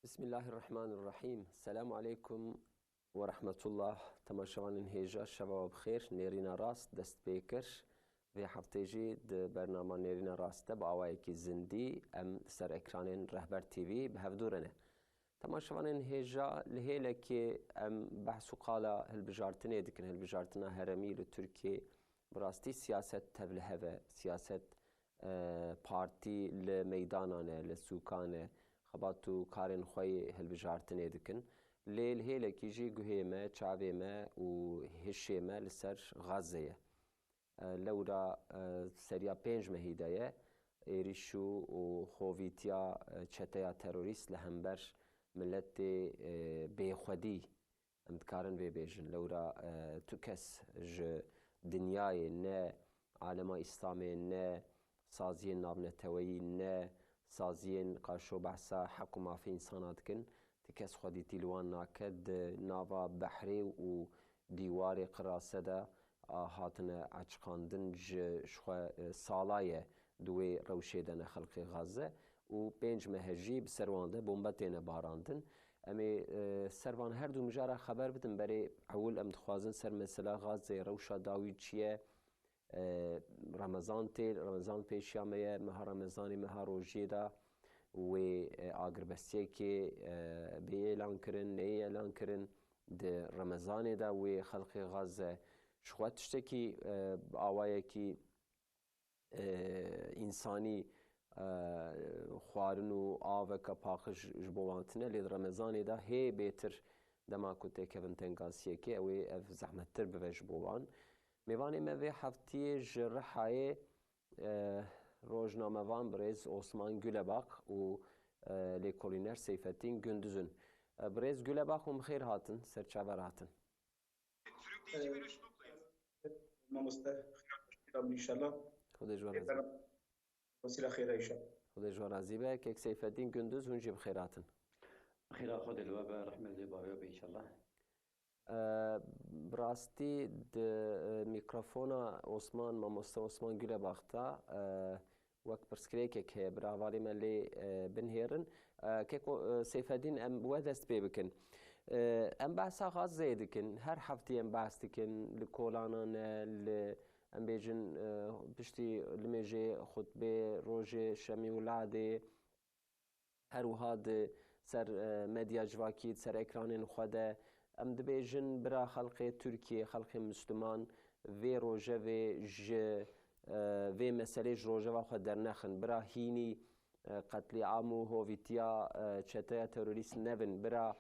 بسم الله الرحمن الرحیم. السلام علیکم و رحمت الله. تماشاوان هیجا شباب بخیر. نیرینا راست دست پیکر و هفته جی برنامه نیرینا راسته با آوایی که زندی ام سر اکران رهبر تیوی به هفدورنه. تماشاوان هیجا لهیله که ام بحث و قالا هلبجارتنه دکن هلبجارتنا هرمی لترکیه براستی سیاست تبله و سیاست پارتی لمیدانانه لسوکانه خباتو کارن خوی هلبجارتنه دکن لیل هیله کی جی گوهیمه چاویمه و هشیمه لسر غازه لورا سریا پنج مهیدایه ایریشو و خویتیا چتیا تروریست لهمبر ملت بیخودی امتکارن بی بیجن لورا تو کس ج دنیای نه عالم اسلامی نه سازی نابنتوی نه سازین قاشو بحثا حق و مافی انسانات کن تکس خودی تیلوان ناکد ناوا بحری و دیواری قراسه دا هاتن عچقاندن شخوا سالای دوی روشه دن خلق غازه و پنج مهجی بسروانده بومبتین باراندن امی سروان هر دو مجاره خبر بدن برای اول ام دخوازن سر مثلا غازه روشا داوی چیه رمضان پیشیامه مها رمضانی مها روژی دا و آگربستی که به اعلان کرن نه اعلان کرن ده رمضان دا و خلق غزه شخوات تشتکی آوائه که انسانی خوارن و آوه که پاخش جبوانتنه لید رمضان دا هی بیتر دما کتے کون تنگاسیه که اوی اف زحمت تر بوه جبوان میوانی موی هفتی جرحای روزنامه وان برز عثمان گلباق و لیکولینر سیفتین gündüzün. برز گلباق هم خیر هاتن سرچاور هاتن. Sürükleyici bir üslupla yazın. Namazda inşallah. خود جوار عزیب. وسیله خیره inşallah. خود جوار عزیبه که سیفتین gündüz هنجی بخیر هاتن. خير خود الوباء رحمة الله وبركاته إن شاء الله. براستی د میکروفونا عثمان مامۆستا عثمان گولەباختا وەک پرسکرێکێک هەیە براڤاری مە لێ بنهێرن کێک سەیفەدین ئەم وە دەست پێ بکەن ئەم باسا غازێ دکن هەر هەفتی ئەم باس دکن لە کۆلانانە لە ئەم بێژن پشتی لمێژێ خوتبێ ڕۆژێ شەمی ولادێ هەروها سەر مەدیا جواکیت سەر ئەکرانên xwe de ام دبیجن برا خلق ترکیه خلق مسلمان وی روژه وی مسئله روژه و خود در نخن برا هینی قتل عام و هویتیا چته تروریست نبن برا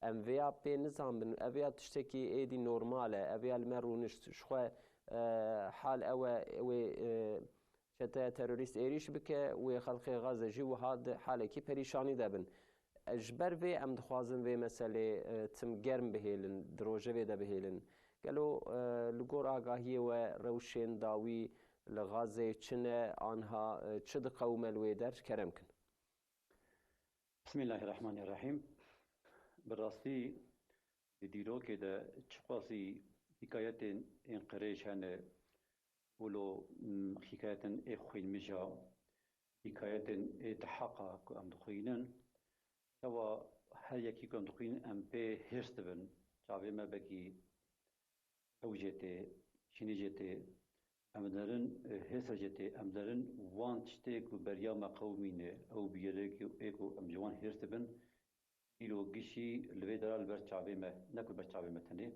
ام ویا پی نظام بن اویا تشتکی ایدی نورماله اویا المرونشت شخوا حال او چته تروریست ایریش بکه و خلق غزه جی و هاد حاله کی پریشانی دبن اجبر وی ام دخوازن وی مسئله تم گرم بهیلن دروژه وی ده بهیلن گلو لگور آگاهی و روشن داوی لغازه چنه آنها چه قوم الویدر کرم کن. بسم الله الرحمن الرحيم. بالراستی دیرو که ده چقاسی حکایت انقریش هنه ولو حکایت اخوین مجا حکایت اتحاقا که ام دخوینن و هر یکی کم دقیقاً ام به هرست بن جاوی ما بکی اوجته شنیجته ام دارن هرست جته ام دارن وان تشته کو بریا مقومینه او بیاره که ایکو ام جوان هرست بن ایلو گشی لوی دار لبر جاوی ما نکل بر جاوی ما تنه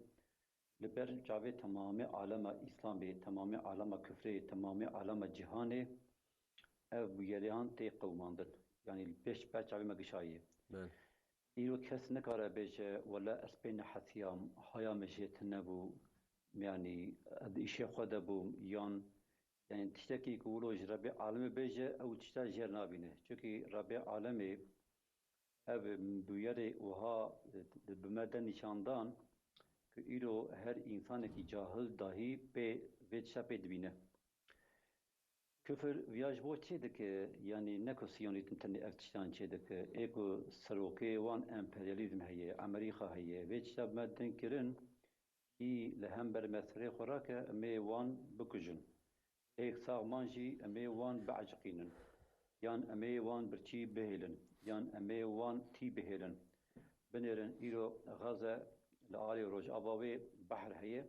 لبر جاوی تمام عالم اسلامی تمام عالم کفری تمام عالم جهانه او بیاریان تی قوماندن يعني بيش بيش عبي ما قشاية. إيرو كاس نكارا بيش ولا أسبين حثيام هيا مشيت نبو يعني إشي خدا بو يعني تشتكي يقولوا ربي عالمي بيش أو تشتا جير نابينه چونكي ربي عالمي أب بياري وها بمدى نشاندان كإيرو هر إنسان كي جاهل داهي بي بيتشا بيدبينه Küfür viyaj bo çedik yani ne kosiyonitin tane ertiştan çedik eko saroke wan emperyalizm heye Amerika heye ve çtab medden kirin ki lehem ber mesre xorake me wan bukujun ek sağmanji me wan ba'jqinin yan me wan birçi behelin یان امی وان تی بهرن بنرن ایرو غزه لآلی روج آباوی بحر هیه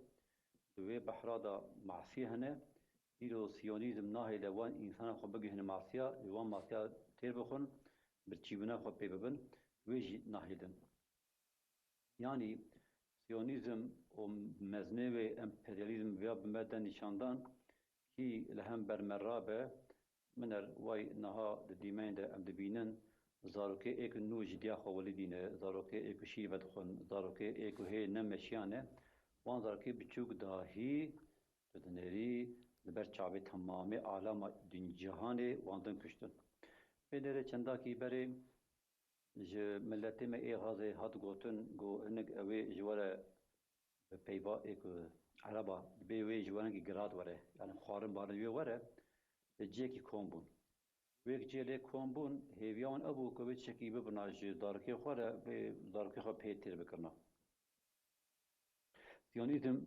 دوی بحرا دا معصیه هنه ایرو سیونیزم ناهی لوان انسان خو بگهن معصیه لوان معصیه تیر بخون برچیبنا خو پی ببن ویجی ناهی دن یعنی سیونیزم و مزنه و امپریالیزم ویا بمدن نشاندان کی لهم برمرابه منر وای نها دیمین ده ام دبینن زاروکه ایک نو جدیا خو ولدینه زاروکه ایک شی ودخون زاروکه ایک هی نمشیانه وان زاروکه بچوک داهی دنری لبر چاوی تمام عالم دن جهان واندن کشتن بدره چندا کی بره ج ملت ما ای غازه هات گوتن گو انک اوی جوره پیوا ایک عربا بی وی جوانه کی گراد وره یعنی خوارن بارن وره جیکی کومبون ویک جیلی کومبون هیویان ابو کویت شکی ببناج دارکی خوره به دارکی خو پیتر بکرنا سیونیزم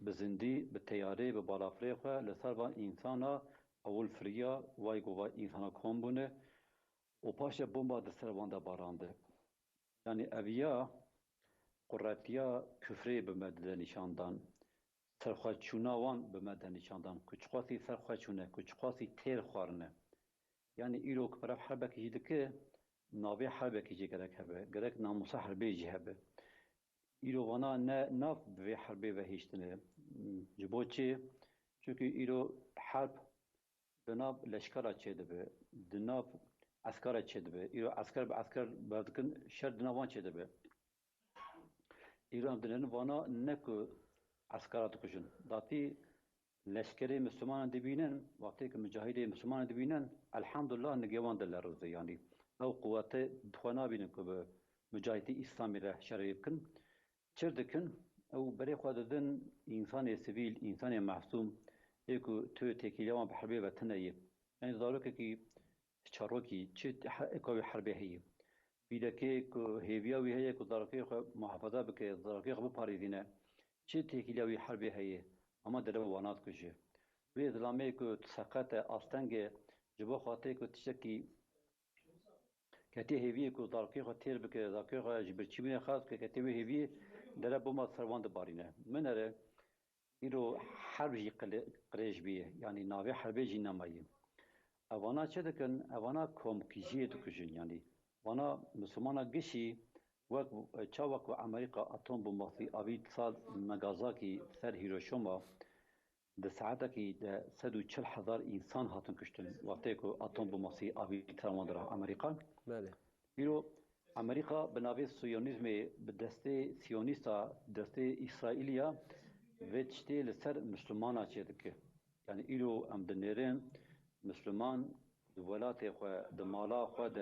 بزندی به تیاره به بالافری خو لسر با انسانا اول فریا وای گو انسانا کومبونه و پاش بمبا دستر واندا بارانده یعنی اویا قراتیا küfrê bi me dide nîşandan serxweçûna wan bi me de nîşandan ku çiqasî serxweçûne ku çiqasî têr xwarine yani îro ku perav herbekî jî dike navê herbekî jî gerek hebe gerek namusa herbê jî hebe îro vana ne nav bi vê herbê ve hêştine ji bo çi çünkü îro herb di nav leşkera çê dibe di nav eskera çê dibe îro esker bi esker berdikin şer di nav wan çê dibe ایران دنیا وانا نکو عسکرات کشن داتی لشکری مسلمان دبینن وقتی که مجاهد مسلمان دبینن الحمدلله نگوان دلار روزه یعنی او قوت دخوانا بینن که به مجاهدی اسلامی را شرعی کن چردکن او برای خود دن انسان سیویل انسان معصوم ایکو تو تکیلیوان به حربی و تنهی یعنی ضرورت که چاروکی چه اکاوی حربی هیه بیدکی که هیویاوی هیه که ضرورتی خو محافظه بکه ضرورتی خو بپاریدینه چه تکیلیوی حربی هیه اما در وانات کشه وی اسلامی که سقط آستنگ جبو خاطر که تشکی کتی هیوی که ضرورتی خو تیر بکه ضرورتی خو جبرچی بینه خاص که کتی وی هیوی در بوما سروان بارینه من اره ایرو حرب جی قریش بیه یعنی ناوی حربی جی نمایی اوانا چه دکن اوانا کمکیجی دکشن یعنی وانا مسلمانا گشی وقت چاوک و امریکا اتم بمباسی آوید سال ناگازاکی سر هیروشیما ده ساعته کی ده 140,000 انسان هاتن کشتن وقتی که اتم بمباسی آوید ترماندرا امریکا بله بیرو امریکا به نوع سیونیسم به دسته سیونیستا دسته اسرائیلیا وچتی لسر مسلمانا چیده که یعنی ایرو ام دنیرن مسلمان دولات خو د مالا خو د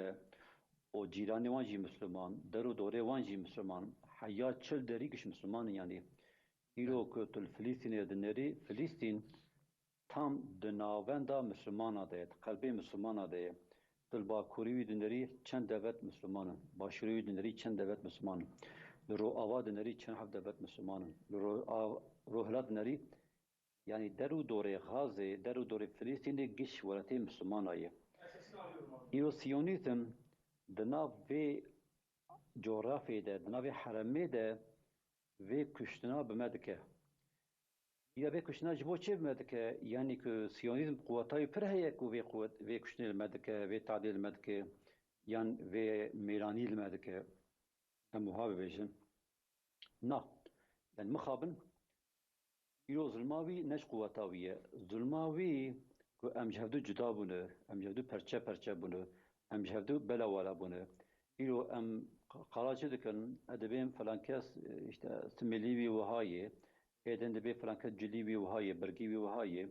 او جیرانی وانجی مسلمان درو دوره وانجی مسلمان حیا چل دریکش مسلمان یعنی ایرو که تل فلسطین دنری فلسطین tam dnavenda Müslümana de, kalbi Müslümana de. Tıl Bakurivi düneri çend devet Müslümanın. Başurivi düneri çend devet Müslümanın. Ro ava düneri çend hav devet Müslümanın. Rohlat düneri yani deru dore Gazze, deru dore Filistin'de giş velati Müslümanayı. İro Siyonizm dnav ve coğrafyada, dnav ve haramede ve kuştuna bimedike. یا به کشنا جبو چه مدکه یعنی که سیونیزم قوتای پر هیه کو وی قوت وی کشنل مدکه وی تعدیل مدکه یان وی میرانی مدکه هم muhabe bejin نه yani مخابن یرو ظلماوی نش قوتاویه ظلماوی کو ام جهدو جدا بونه ام جهدو پرچه پرچه بونه ام جهدو بلا ولا بونه یرو ام قراچه دکن ادبیم فلان کس işte سمیلیوی وهایه ایدن دبی فرانکت جلیبی و هایی برگیبی و هایی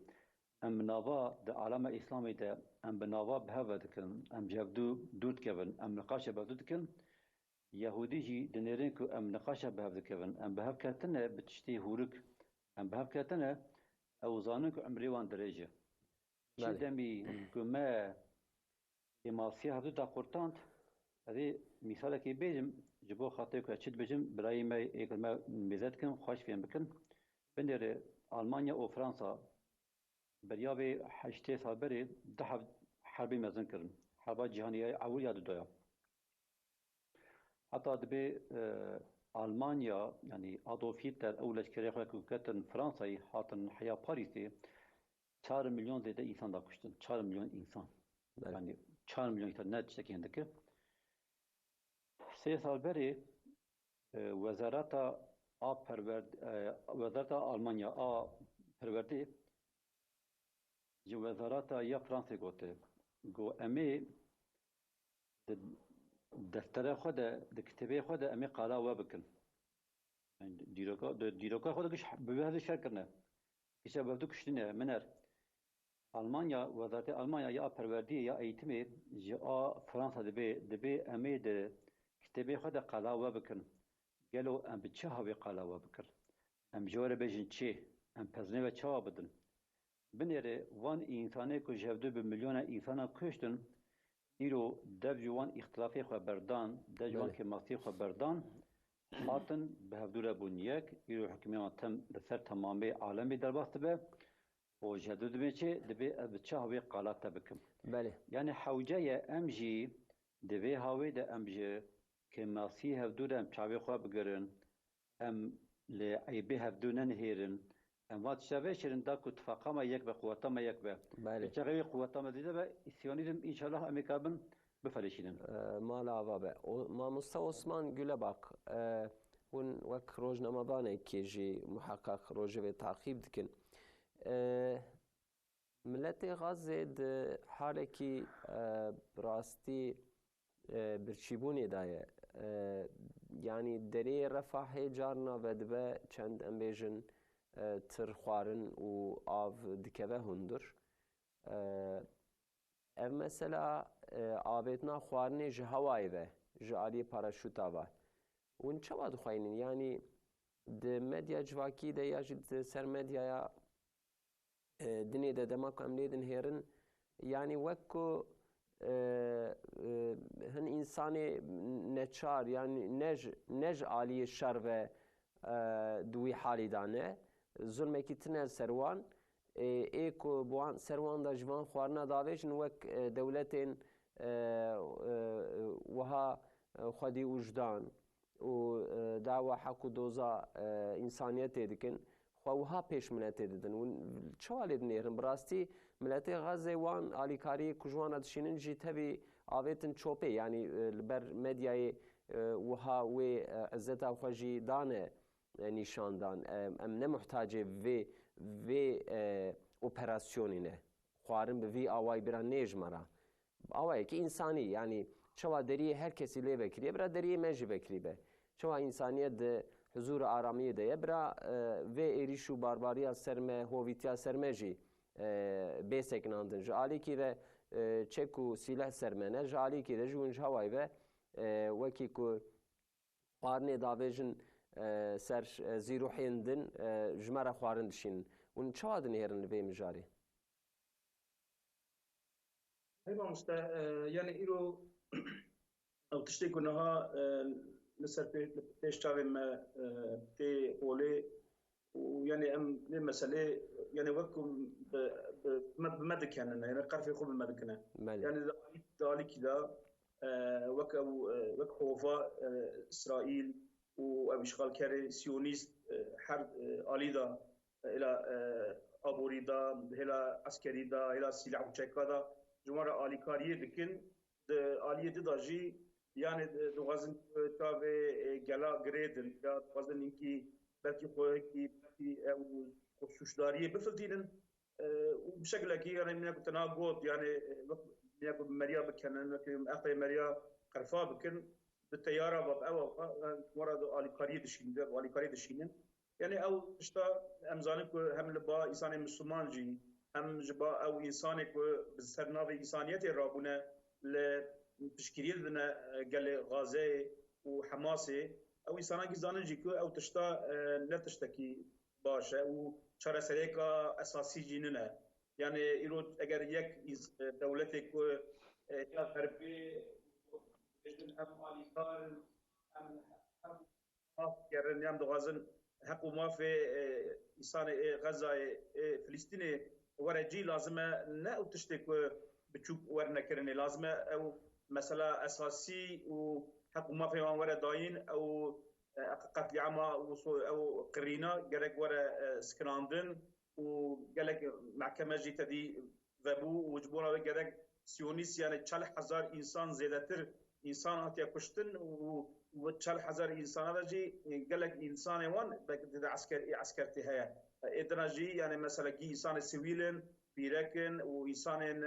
ام نوا د عالم اسلامی ده ام بنوا به ودکن ام جبدو دود کن ام نقاش به دود کن یهودی جی دنیرین کو ام نقاش به ودکن ام به کتنه بتشتی هورک ام به کتنه اوزانن کو امریوان درجه چه دمی کو ما اماسی هدو دا قرطاند هذه مثال کی بیجم جبو خاطر کو چید بیجم برای ما یک ما میزد کن خوش فهم بکن بندر آلمانیا و فرانسا بریابی 8 سال بری ده حربی مزن کردن حرب جهانی اولی یاد دویا حتى دبي ألمانيا يعني أدولف هتلر أول لشكري كتن فرنسا حاطن حياة باريسي 4 milyon زيادة إنسان دا كشتن 4 milyon insan. بله. Yani 4 milyon insan ne çekendeki. 3 سال beri وزارتا وزارتا ألمانيا پرورده جو وزارتا یا فرانسه گوته گو امی دفتر خود د کتابه خود امی قالا و بکن دیروکا خود کش بهذا شرکرنه کش بهذا کشتنه منر Almanya وزارت Almanya ya پروردی یا ایتمی جا فرانسه دبی امی د کتابه خود قالا و بکن گلو ام بچه هاوی قالا و بکن ام جوار بجن چی ام پزنه و چه بدن بنیره وان انسانه که جودو به میلیون انسان کشتن ایرو دبجوان اختلافی خبردان دبجوان که ماسی خبردان هاتن به هفدور بونیک ایرو حکمیان تم لسر تمامی عالمی در باست به و جودو دبی چه دبی بچه هاوی قالات بکم بله یعنی حوجه امجی دبی هاوی ده امجی که ماسی هفدور ام چاوی خواه بگرن ام لعیبه هفدونن هیرن اما تشابه شرن دا کو اتفاقا ما یک به قوتا ما یک به بله چقدر قوتا ما دیده به سیونیزم ان شاء الله امریکابن بفرشیدن مال آوابه ما مستوى عثمان قل باق ون وك روج رمضان كيجي محقق روجه تعقيب دكن ملتي غزة حالكي براستي برشيبوني داية يعني دري رفاحي جارنا ودبه چند امبيجن تر خوارن و آف دکوه هندر ev mesela avêtina xwarinê ji hewayê ve ji aliyê paraşûta ve hûn çawa dixwayînin yani di medya civakî de ya jî di ser medyaya dinê de dema ku em lê din hêrin yani wek ku hin însanê neçar yani ne ji aliyê şer ve di wî halî de ne zulmekî tune ser wan ê ku bi wan ser wan da ji van xwarina davêjin wek dewletên wiha xwedî ûjdan û dawa heq û doza însaniyetê dikin xwe wiha pêşminetê didin hûn çawa lê dinêrin bi rastî miletê Gazê wan alîkariyê ku ji wan re dişînin jî tevî avêtin çopê yanî li ber medyayê wiha wê izzeta xwe jî dane nîşandan em ne muhtacê vê operasyonê ne xwarin bi vî awayî bira nê ji me re awayekî însanî yanî çawa deriyê her kesî lê vekiriye bira deriyê me jî vekirîbe çawa însaniyet di huzûr û aramiyê de ye bira vê êrîş û barbariya ser me hovîtiya ser me jî bêseknandin ji alîkî de çek û sîleh ser me ne ji alîkî de jî hûn ji hewayê ve wekî ku xwarinê davêjin ser zîruhên din ji me re xwarin dişînin hûn çawa dinêrin li vê mijarê Heyva usta yani îro ew tiştê ku niha li ser pêş çavên me tê holê û yani em lê meselê yani wek ku bi me dikenin yani qerfê xwe bi me dikine yani di alîkî de wek hova İsraîl û ev îşgalkerê Siyonîst her alî da hêla aborî da hêla eskerî da hêla sîlah û çeka da ji wan re alîkariyê dikin di aliyê di da jî yani dixwazin çavê gela girêdin ya dixwazin hinkî belkî xwekî belkî ew suçdariyê bifiltînin û bi şeklekî yani min ku tena got yani min ku meriya bikenin eqê meriya qerfa bikin di teyara bab ew wara di alîkariyê dişînin alîkariyê dişînin yani ew tişta em zanin ku hem li ba însanê Müslüman jî hem ji ba ew însanê ku bi ser navê însaniyetê rabûne li piştgiriyê didine gelê Gazeyê û Hemasê ew însanekî zanin jî ku ew tişta ne tiştekî baş e û çareserêka esasî jî nine yani îro eger yek dewletê ku ya herbê em alîkar em gerin em dixwazin heq û mafê însanê Gazayê Filîstînê were cî lazim e ne ew tiştê ku biçûk wernekirinê lazim e ew مثلا اساسي وحق ما في ورا داين او قتل عما او قرينا قالك ورا سكراندن وقالك محكمه جي تدي ذبو وجبونا قالك سيونيس يعني 40,000 انسان زيادتر انسان هاتيا كشتن و 40,000 انسان هذا جي قالك انسان وان عسكرتي هيا ادنا جي يعني مثلا جي انسان سيفيلن بيركن وانسان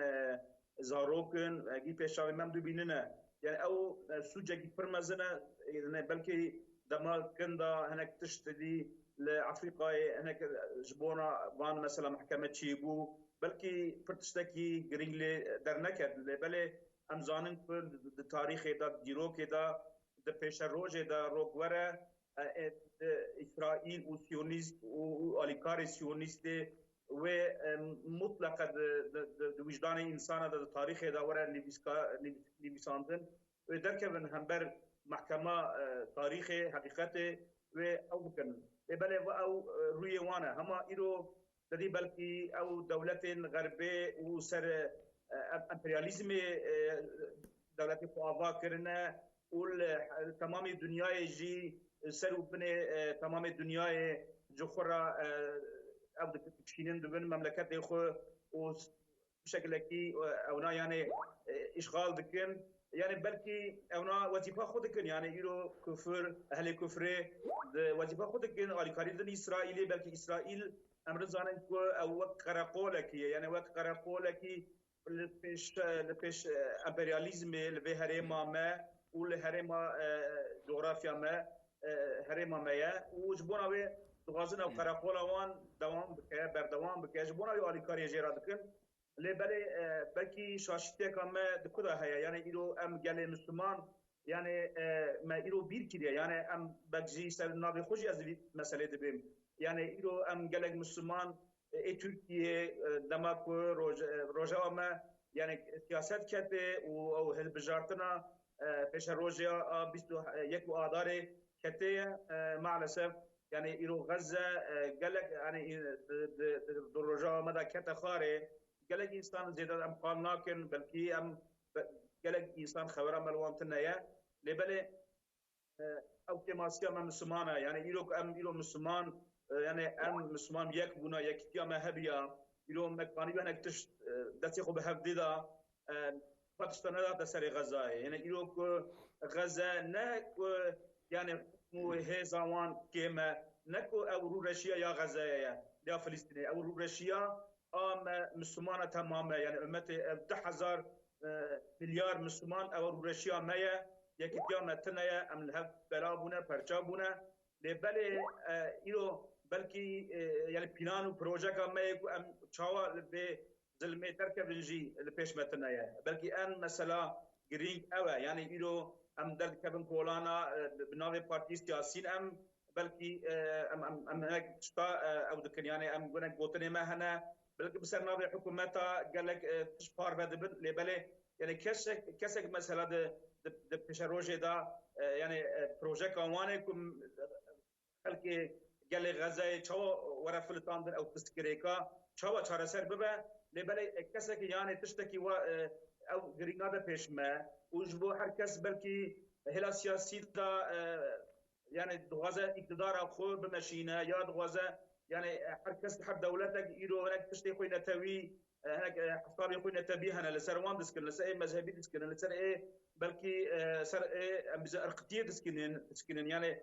زاروكن جي بيشاوي ممدو بيننا يعني او سوجا جي فرمزنا يعني بلكي دمال كندا هناك تشتدي لافريقيا هناك جبونا وان مثلا محكمه تشيبو بلكي فرتشتكي جرينلي درنكد بلي ام زانن كل تاريخ دا ديروك دا پیش روز دا روگوره اسرائیل و سیونیست و آلیکار سیونیست و مطلق وجدان انسان دا تاریخ دا وره نویساندن و درکبن هم بر محکمه تاریخ حقیقت و او بکن بله و او روی وانه هما ایرو دادی بلکی او دولت غربی و سر امپریالیزم دولت فاوا کرنه تمام دنیای جی سر و بن تمام دنیای جخورا او تشکیلن دبن مملکت خو و بشكل كي اونا يعني اشغال دكن يعني بلكي اونا وظيفه خودكن يعني يرو كفر اهل كفر وظيفه خودكن على كاريدن اسرائيلي بلكي اسرائيل امر زانن او قرقولك يعني وقت قرقولك لبيش امبرياليزم لبهرما ما والهرما جغرافيا ما هرما ما وجبونا به غازنا وقرقولا وان دوام بك بردوام بك جبونا يو على كاري جيرا دكن لبالي بلكي شاشتي كما دكودا هيا يعني يرو ام جالي مسلمان يعني ما يرو بير كده يعني ام بجي سر نابي خوشي از مساله دبم يعني يرو ام جالك مسلمان تركيا دماغ روجا ما يعني سياست كته او هالبجارتنا پیش روجا 21 آذار كته معلسف يعني يرو غزة قالك يعني دروجا مدى كته خاري قالك انسان زيادة ام قالناكن بلكي ام قالك انسان خبره ملوان تنايا لبالي او كماسيا ما مسلمانه يعني يرو ام يرو مسلمان يعني ام مسلمان يك بنا يك ما هبيا يرو مكاني بنا تش دتي خو بهفديدا باكستان دا سر غزه يعني يرو غزه نه يعني مو هي زمان كما نكو او روسيا يا غزه يا فلسطين او روسيا ام مسلمانه تماما يعني امتي 10,000 مليار مسلمان او روسيا مايا يكتيا تنايا ام الهف بلابونه برچابونه لبالي يرو بلكي يعني بلان وبروجيكت ما يكو ام تشاوا به زلمه تركب نجي لبيش متنايا بلكي ان مثلا جرين او يعني يرو ام درد كابن كولانا بناوي بارتي سياسيين ام بلكي ام هيك شتا او دكن يعني ام قلنا قوتني ما هنا بلكي بسر ناوي حكومتها قال لك تشبار بدبن لبالي يعني كسك مثلا د بشروجي دا يعني بروجيكت وانكم خلكي قال لي غزه تشو ورا فلتاندن او تسكريكا تشو تشارسر ببا لبالي كسك يعني تشتكي او غريغادا بيش ما وجبو هركس بلكي هلا سياسي دا يعني غزه اقتدار خو بمشينا يا غزه يعني هركس حب دولتك يرو هناك تشتي خوينا توي هناك حفار خوينا تبي هنا لسروان دسكن لساي مذهبي دسكن لسر ايه بلكي سر ايه ارقتيه دسكن يعني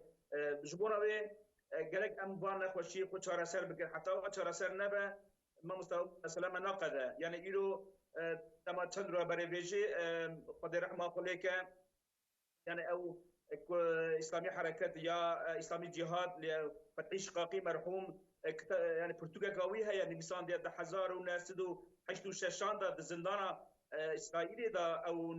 جبونا به قالك ام فان خوشي خو تشارسر بك حتى تشارسر نبا ما مستوى السلام ناقده يعني يرو تما تندرو بريفيجي قدر رحمه عليك يعني او اسلامي حركات يا اسلامي جهاد لفتحي شقاقي مرحوم يعني برتغال قويها يعني نيسان دي 1000 وناس دو حشتو شاشان دا زندان اسرائيلي دا او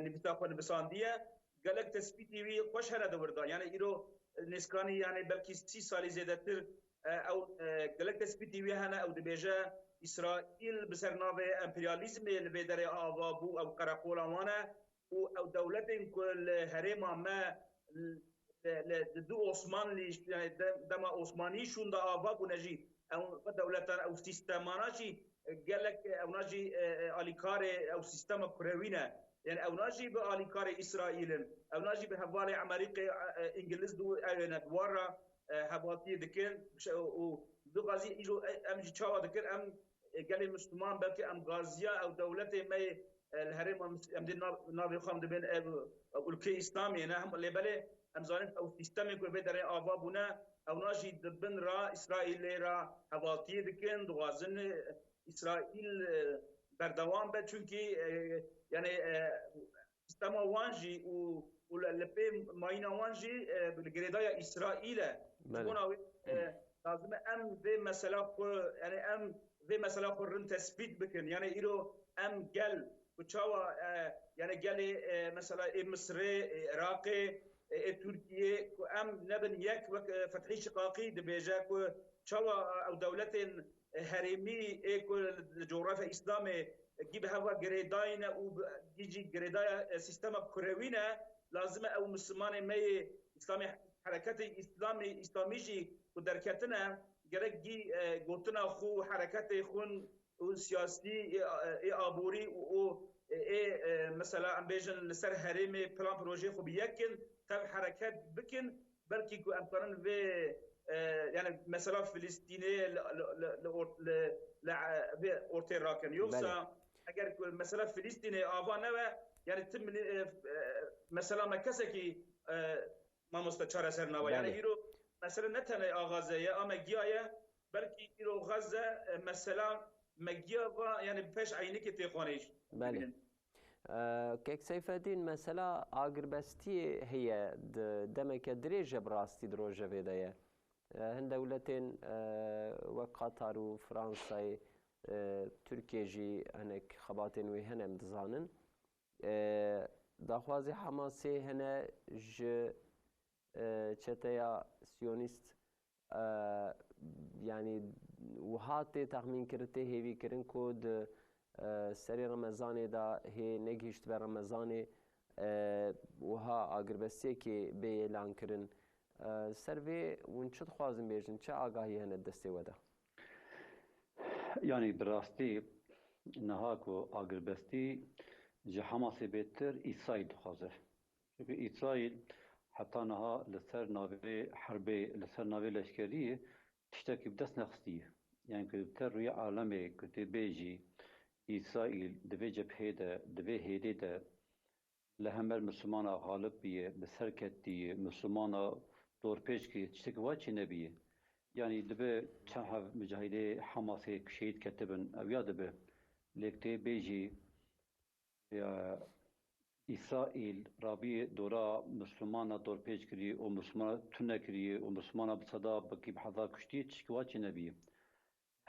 نفيتاقو نبسانديه قالك تسبيتي وي خوش هلا دوردا يعني يرو نسكاني يعني بلكي 6 سال زيادتر او قالك تسبيتي وي هنا او دبيجا اسرائيل بسرناوي امبرياليزم اللي بدري ابابو او قراقولا وانا او دولتين كل هرما ما دو عثمان اللي يعني دما عثماني شون دا ابابو نجي او دولتان او سيستماناشي قال لك او نجي اليكاري او سيستم كروينا يعني او ناجي باليكار اسرائيل او ناجي بهوالي امريكا انجليز دو دوارا هباتي دكن ودو غازي اجو ام جيتشاوا دكن ام قال المسلمان بلكي ام غازيا او دولتي ما الهرم ام دي نافي خام دبن الكي اسلامي انا هم اللي بالي ام زانت او سيستمي كو بدري افابونا او ناجي دبن را اسرائيل را هباتي دكن دوازن اسرائيل بردوام به چونکی یعنی سیستم وانجی و لپی ماین وانجی بالگریدای اسرائیل چون لازم ام به مثلا خو یعنی ام به مثلا خو رن تثبیت بکن یعنی ایرو ام گل بچاوا یعنی گل مثلا مصر عراق ترکیه ام نبن یک فتحی شقاقی دبیجا کو چاوا او دولت هرمی ايكو الجغرافيا اسلامي جيب هوا جريداين او يجي جريدايا سيستم كروينا لازم او مسلمان مي اسلامي حركات اسلاميجي ودركتنا جرجي قلتنا خو حركات خون سياسي ابوري او مثلا ام بيجن لسر هرمي بلان بروجي خو بيكن تاب حركات بكن بلكي كو امكان في يعني مثلا فلسطيني لأورتيراكن يوسا اگر مثلا فلسطيني آوانا يعني تم مثلا مكسكي ما مستشار سرنا يعني هيرو مثلا نتنه آغازية اما جيايا بلكي هيرو غزة مثلا مجيا يعني بفش عينك تيخونيش بله كيك سيف الدين مثلا اغربستي هي دمك دريجه براستي دروجه بدايه هن دولتين وقطر وفرنسا تركيا جي هناك خباتين وهنا متزانن داخوازي حماسي هنا ج چتايا سيونيست يعني وهاتي تخمين كرتي هيوي كرن كود سري رمضاني دا هي نگهشت به رمضاني وها اغربستي كي بيلان كرن سروي ونشد خوازم بيجن چه آگاهی هنه دسته وده يعني براستي نهاكو اغربستي جي حماسي بيتر إسرائيل خوازه çünkü إسرائيل حتى نها لسر ناوي حربي لسر ناوي لشكري تشتكي بدس نخستيه يعني كتر روي عالمي كتر بيجي إسرائيل دبي جبهه ده دبي هيدي ده لهمر مسلمانا غالب بيه بسركتي مسلمانا دور پیش کی چیزی که واچی نبیه یعنی دبه چند هف مجاهده حماسه شهید کتبن او یا دبه لیکته بیجی اسرائیل رابی دورا مسلمانا دور پیش کری و مسلمانا تونه کری و مسلمانا بصدا بکی بحضا کشتی چیزی که واچی نبیه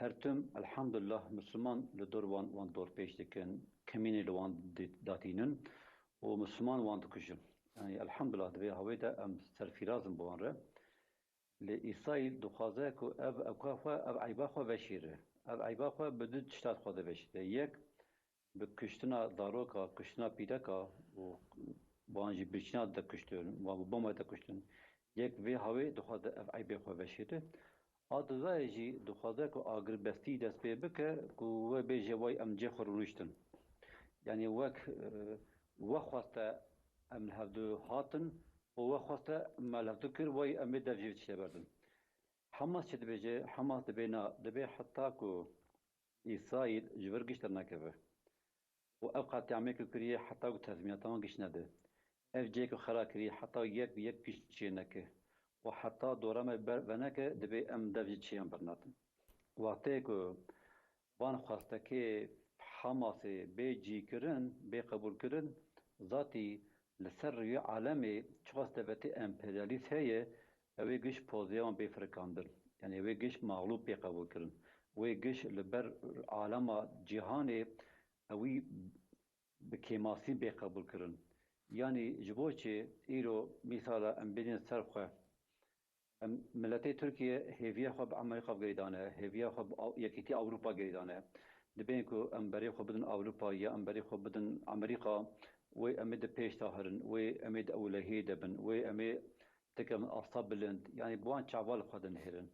هر تم الحمدلله مسلمان لدور وان دور پیش دکن کمینی لوان داتینن و مسلمان وان دکشن يعني الحمد لله دبي هويدا ام سرفيرازم بوانره لإسرائيل دخوازه كو اب عيباخو بشيره اب عيباخو بدد شتات خوده بشيره يك بكشتنا داروكا كشتنا بيدكا و بانجي بيشنا دا كشتن و بوما دا كشتن يك في هوي دخوازه اب عيباخو بشيره آدوزا جي دخوازه كو آگر بستي دست بي بك كو و بيجي واي ام جي خرونشتن يعني وخواسته ام هفدو هاتن و خواسته مال هفدو كر وي ام دفجي تشبردن حماس چه دبيجه حماس دبينا دبي حتى كو اسرائيل جبرگش ترناكبه و ابقى تعمل كريه حتى كو تزمياتان گش نده اف جيك خرا كريه حتى يك گش چينكه و حتى دورما بنك دبي ام دفجي چيان برناتن وقتی كو وان خواسته که حماس بيجي كرن بي قبول كرن ذاتي لسر عالمي شخص دبتي امبرياليست هي اوي گش بوزيون بفركاندر يعني اوي گش مغلوب بقبول كرن اوي گش لبر عالم جهاني اوي بكيماسي بقبول كرن يعني جبوچي ايرو مثالا امبيدين سرخه ملتي تركيا هيفيا خب امريكا بغيدانه هيفيا خب يكيتي اوروبا غيدانه دبينكو امبري خب بدن اوروبا يا امبري خب بدن امريكا و امد پیش تاهرن و امد اولهی دبن و امد تکم اصابلند يعني بوان چاوال خودن هرن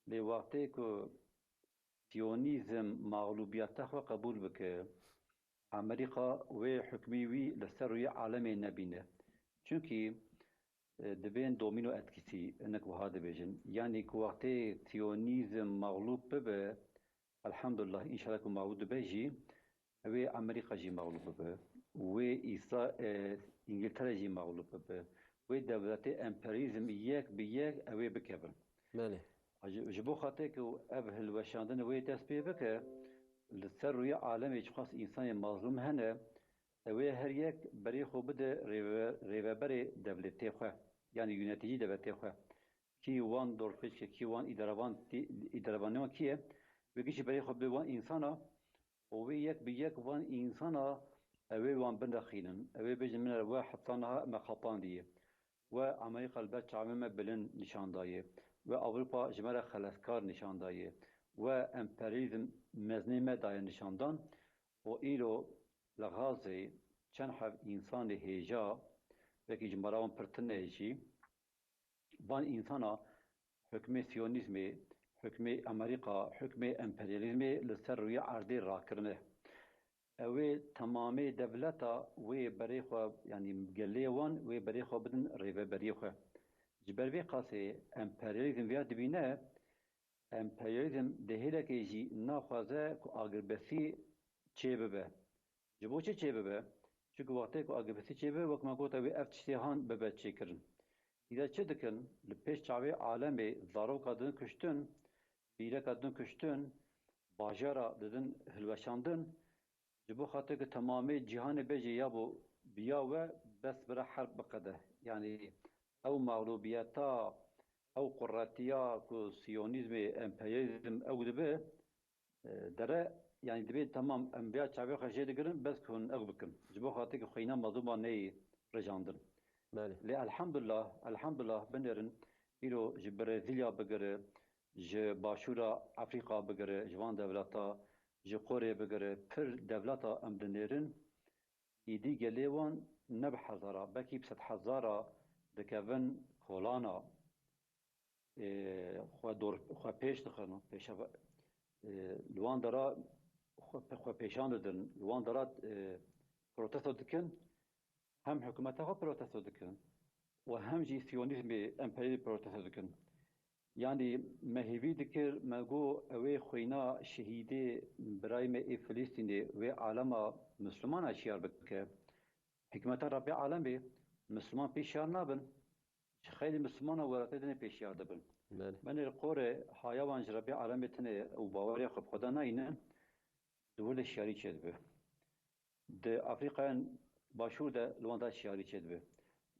لی وقتی که سیونیزم مغلوبیت خو قبول بکه أمريكا وحكمي وي لسروي عالمي نبينه چونكي دبين دومينو اتكسي انك وهذا بيجن يعني كوقتي تيونيزم مغلوب به الحمد لله ان شاء الله كو معود بيجي و امريكا جي مغلوب به و انجلترا جي مغلوب به و دولتي امبريزم يك بيك اوي بكبر بله جبو خاطر كو ابهل وشاندن و تسبيه بك لسروي عالمي خاص انسان مظلوم هنا اوی هر یک برای خو بده ریوبر دولتی خو یعنی یونیتی دولتی خو کی وان دورفش کی وان اداربان کیه بگیش برای خو به وان انسانا اوی یک به یک وان انسانا اوی وان بندخینن اوی بجن من واحد صنها مخاطان دیه و امریکا البته عامه بلن نشان دایه و اروپا جمله خلاصکار نشان دایه و امپریالیسم مزنی مدای نشاندان و ایرو لغازي چند حب إنسان هجا وكي جمراون برتنهجي وان إنسانا حكم سيونيزمي حكم أمريكا حكم إمبرياليزمي لسر روية عرضي راكرنه اوه تمامي دولتا وي بريخوا يعني مقليوان وي بريخوا بدن ريبه بريخوا جبر بي قاسي إمبرياليزم ويا دبينه إمبرياليزم دهيلا كيجي ناخوازه كو آقربسي چه ببه جبو چه ببه çünkü vakti ko agabesi çebe vak ma ko tabi ev çihan bebe çekirin İda çe dikin li peş çavi alemi zarok kadın kuştun bire kadın kuştun bajara dedin hilveşandın جبو خاطر که تمامی جهان بجی یا بو بیا و بس برا حرب بقده يعني او مغلوبيتا او قراتيا كو سيونيزم امبرياليزم او دبه دره يعني دبي تمام انبياء شعبي خشيه دقرن بس كون اغبكن جبو خاطر که خينا مظلومه ني رجاندن بله لی الحمد لله بنرن ایرو ج برزیلیا بگره ج باشورا افریقا بگره جوان دولتا ج قوره بگره پر دولتا ام دنرن ایدی گلیوان نب حزارا بکی بست حزارا دکون کولانا خو دور خو پیش دخنو پیش لوان درا خو پیشان دن لوان درا پروتستو دکن هم حکومتها پروتستو دکن و هم جی سیونیزم امپریالی پروتست دکن یعنی مهیوی دکر مگو اوی خوینا شهیده برای می فلسطینی و عالم مسلمان اشیار بکه حکمت ربی عالم بی مسلمان پیشیار نبن خیلی مسلمان ورته دنه پیشیار دبن من القوره حیوان ربی عالم بتنه او باوری خب خدا نه اینه دول شیاری چد به ده افریقا باشور ده لواندا شیاری چد به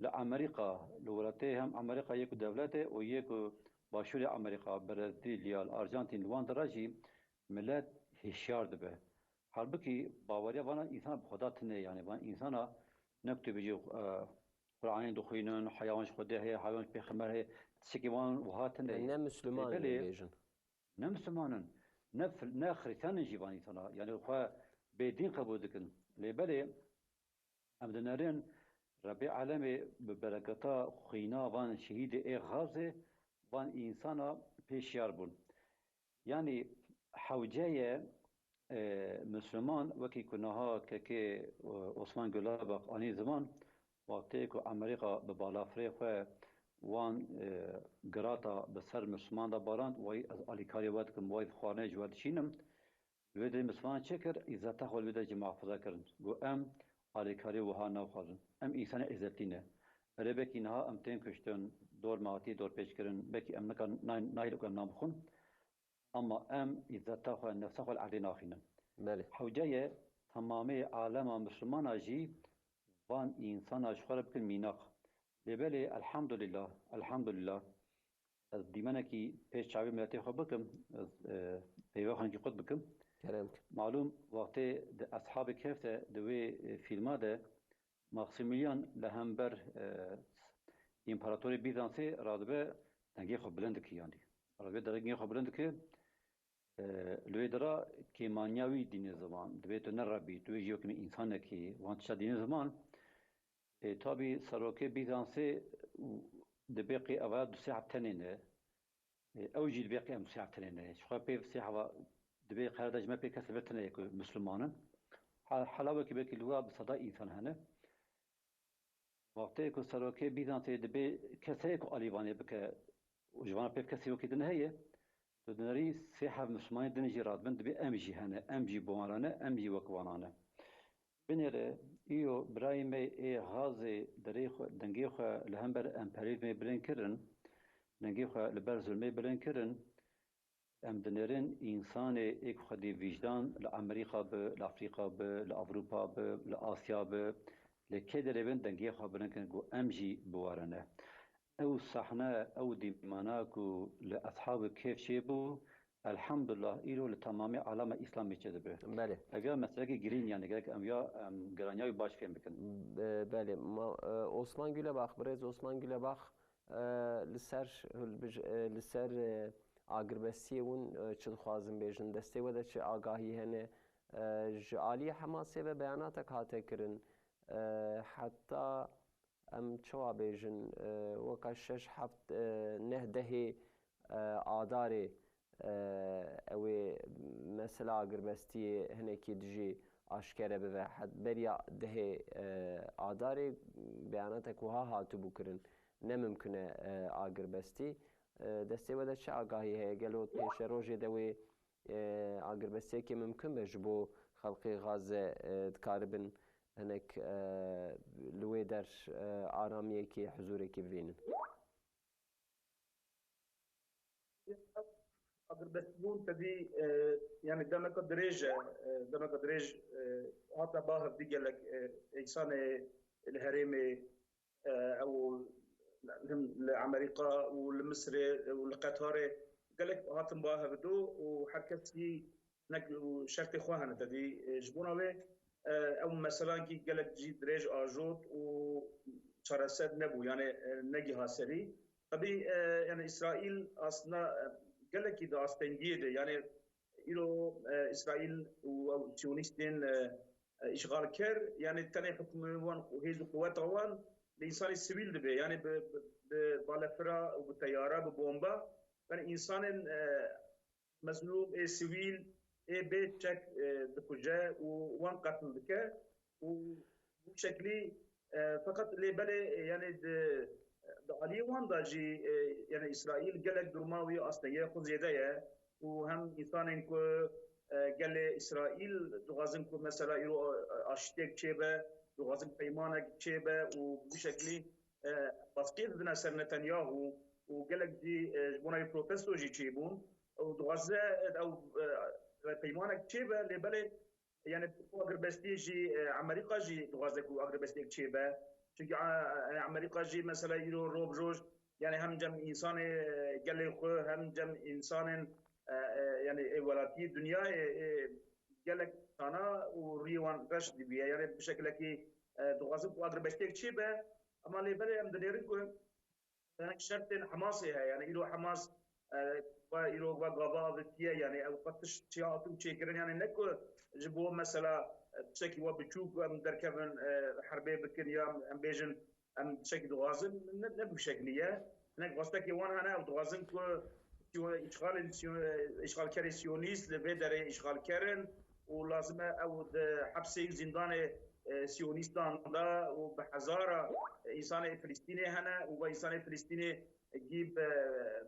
لأمريكا لولتي هم أمريكا يكو دولته ويكو باشوري أمريكا برازيليا الأرجنتين لوان دراجي ملت هشيار دبه halbuki باوريا وانا إنسان بخدا تنه يعني وانا إنسان نكتب بيجي قرآن دخينون حيوانش خده هي حيوانش بيخمر هي تشكي وان وهاتنه نه مسلمان بيجن نه مسلمانن نه خريستان جيبان إنسان يعني خوا بدين قبول دكن لبالي أمدنارين ربي عالمي ببركتا خينا وان شهيد غازي وان إنسانا بيشيار بون يعني حوجاية مسلمان وكي كناها كي عثمان قلابق آني زمان وقتيكو أمريكا ببالا فريقه وان قراتا بسر مسلمان دا باراند وي أليكاري وادكم وي خواني جواد شينم الويدي مسلمان شكر إذا تخول الويدي جماعة فضا كرن و أم آلیکاری وها نخوازن. ام انسان عزتینه. ربکی نه ام تیم کشتن دور ماتی دور پیش کردن بکی ام نکن نایل کم نام خون. اما ام عزت خو نفس خو علی ناخینن. بله. حوجه تمامی عالم مسلمان اجی وان انسان اشخار بکن میناق. لبلی الحمد لله از دیمانه کی پیش چاوی ملتی خو بکم از پیوخان کی خود بکم. كلامك معلوم وقت أصحاب الكهف دوي فيلم ده ماكسيميليان لهمبر إمبراطوري بيزانسي رادبه تنجي خبلند كي يعني رادبه درجي خبلند كي لوي درا كي مانياوي دين زمان دوي تنربي دوي جيو كمي إنسان كي وانتشا دين زمان تابي سروكي بيزانسي دبقي أواد ساعة تنينه أوجي دبقي أم ساعة تنينه شخوا بيف ساعة دبي قاعدة جماعة بيكسبتنا يكو مسلمانا حلاوة كي بك الوا بصدا إنسان هنا وقتی که سراغ بیزانس دبی کسی که آلیوانی بکه وجوان پیف کسی وکی دن هیه دنری سه حف مسلمان دن جرات بند دبی امجی هنه امجی بوانانه امجی وکوانانه بنیره ایو برای می ای غاز دری خو دنگی خو لهمبر امپریزم بلند کردن دنگی خو لبر ظلم بلند کردن ام دنرین انسان ایک خودی وجدان لامریکا به لافریقا به لاوروپا به لآسیا به لكي دربن دنگي خبرن كن جو امجي بوارنه او صحنه او ديماناكو لاصحاب كيف شيبو الحمد لله إلو لتمام علامة إسلامي كذبه. بله. اگر مثلا گرین یعنی اگر امیا گرانیای باش فهم بکن. بله ما عثمان گلباخ برز عثمان گلباخ لسر آگربستی اون چه خوازم بیشن دسته و چه آگاهی هنه جالی حماسه و بیانات کاته کرن حتى شوا بيجن وكا شش حفت نهده آداري اوي مثلا اگربستی هنكي دجي اشكره به حد بريا ده آداري بياناتك وها هاتو بكرن نممكنه اگربستی دسته ودا چه آگاهی هي قالوا پیش روجي دوي اگربستی که ممکن بجبو خلقي غاز دكاربن هناك لويدر آرامیه که حضوری که ببینن. اگر بسیون تدی يعني دمك دريج حتى باه بدي لك انسان الهريمي او لامريكا والمصر والقطر قال لك هاتم باه بدو وحكت لي هناك شرط اخواننا تدي جبونا او مثلا كي قال لك جي دريج اجوت و شرسد نبو يعني نجي هاسري طبي يعني اسرائيل اصلا قال لك اذا استنجيد يعني إلو اسرائيل والسيونيستين اشغال كر يعني تاني حكم وهيز قوات روان الانسان السبيل دبي يعني بالفرا وبالطياره ببومبا يعني انسان مظلوم سيفيل بيت شك دكوجا وان قتل دكا وبشكلي فقط اللي بلي يعني علي وان داجي يعني اسرائيل قال لك درماوي اصلا ياخذ زياده وهم انسان كو قال لي اسرائيل تغازم كو مثلا يرو اشتك شيبه تغازم بيمانك شيبه وبشكلي بسكيت بنا سر نتنياهو وقال لك دي جبونا بروتستو جي تشيبون وتغزه او بيمانك شيبه اللي بلي يعني اغربستي جي امريكا جي تغازك واغربستي تشيبه چونكي امريكا جي مثلا يرو روب جوج يعني هم جم انسان قال لي هم جم انسان يعني ولاتي الدنيا قال لك انا وريوان رش دي يعني بشكل كي تغازك واغربستي تشيبه اما اللي بلي ام دنيركو هناك شرط حماسي يعني يرو حماس ويرو غابا بتيا يعني او قطش تياتو تشيكرن يعني نكو جبو مثلا تشكي وبتشوف ام دركبن حربي بكن يا ام بيجن ام تشكي دوازن نبو شكليه هناك وستكي وانا انا دوازن كو اشغال كاري سيونيست لبدر اشغال كارن ولازم او حبسي زندان سيونيستان دا وبحزاره انسان فلسطيني هنا وانسان فلسطيني يجيب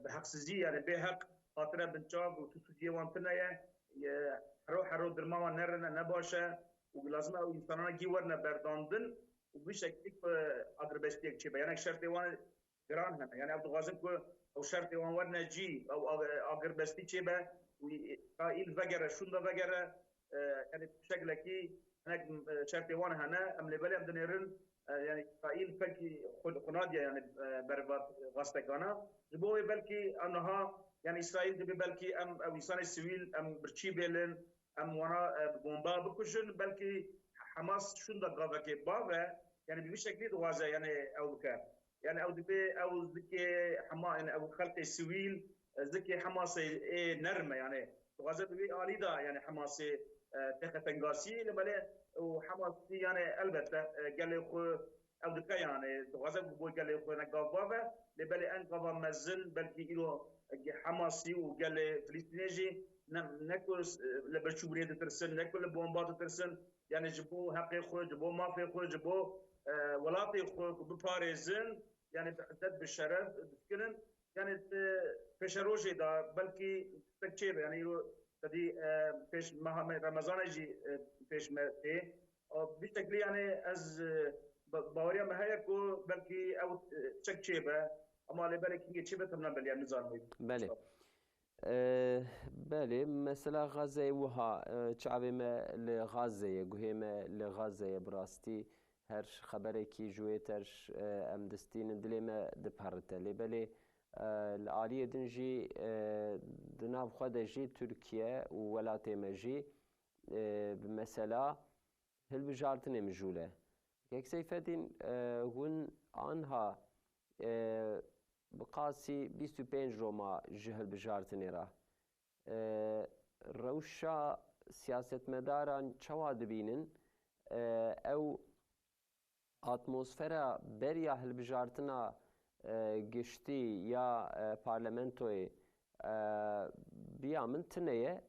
بحقسزيه يعني بحق خاطره بنشاب وتسجي وانتنا حرو درما نرنا نباشه ولازم او انساننا جيورنا برداندن وبشكل اغربستيك تشي يعني شرط وان جران هنا يعني عبد الغازم او شرط وان ورنا جي او اغربستي تشي با وقائل فجر شنده فجر يعني بشكل كي هناك شرط وان هنا ام لبلي ام دنيرن يعني قائل فكي قناديا يعني بربات غاستكانا جبوه بلكي انها يعني اسرائيل دبي بلكي ام او انسان السويل ام برشي بيلن ام وانا بومبا بكشن بلكي حماس شندا غافكي بابا يعني بشكل دوازه يعني او بكا يعني او دبي او ذكي حما يعني او خلق السويل ذكي حماس نرمه يعني دوازه دبي اليدا يعني حماس تختنغاسي لما وحماس يعني البته قال لي او دكا يعني دوازه بقول قال لي انا قبابه لبلي ان قبا مزل بلكي له حماسي وقال لي فلسطيني نكو لبرشوبريه ترسن نكو لبومبات ترسن يعني جبو حقي خو جبو مافي خو جبو ولاتي خو بباريزن يعني بحدد بالشرف بسكنن يعني بشروجي دا بلكي تكتشيب يعني تدي پیش ماه رمضان جي پیش مته بشكل يعني از باوريا ما هي كو بلكي او تكتشيبه اما لبالك هي تشيبه تمنا بلي نظام بله بله مثلا غازه وها چاوی ما لغازه گوهیم لغازه براستی هر خبری کی جویترش ام دستین دلی ما دپارته لبله العالیه دنجی دناف خود جی ترکیه و ولات مجی مثلا هل بجارتن مجوله یک سیفتین هون آنها بقاسی 25 روما جهل بجارتنی را روشا سیاست مداران چوا دبینن او اتمسفera بریا هل بجارتنا گشتی یا پارلمنتوی بیا من تنیه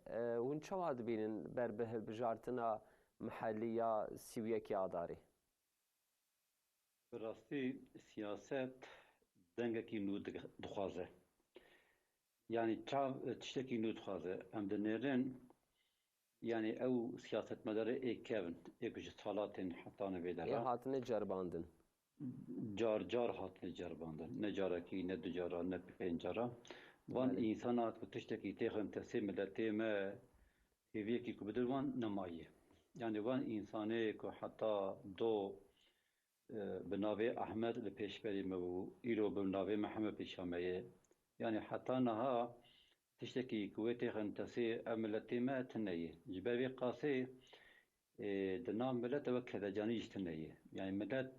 ون چوا دبینن بر به هل بجارتنا محلی یا سیویکی آداری براستی سیاست دنگکی نو دخوازه yani tiştekî nû dixwaze em dinêrin yani ew siyasetmedarê êkevin ê ku ji salatên hetanê vê de hatine cerbandin car hatine cerbandin ne carekî ne du cara ne pênc cara van însana ku tiştekî têxin tesê milletê me hêviyekî ku bidir wan nemaye yani van însanê ku heta do bi navê Ehmed li pêşberî me bû îro bi navê Mihemed pêşameye yani heta niha tiştekî ku wê têxin tesê ev milletê me tineye ji ber vê qasê di nav millet ew kedecanî jî tineye yani millet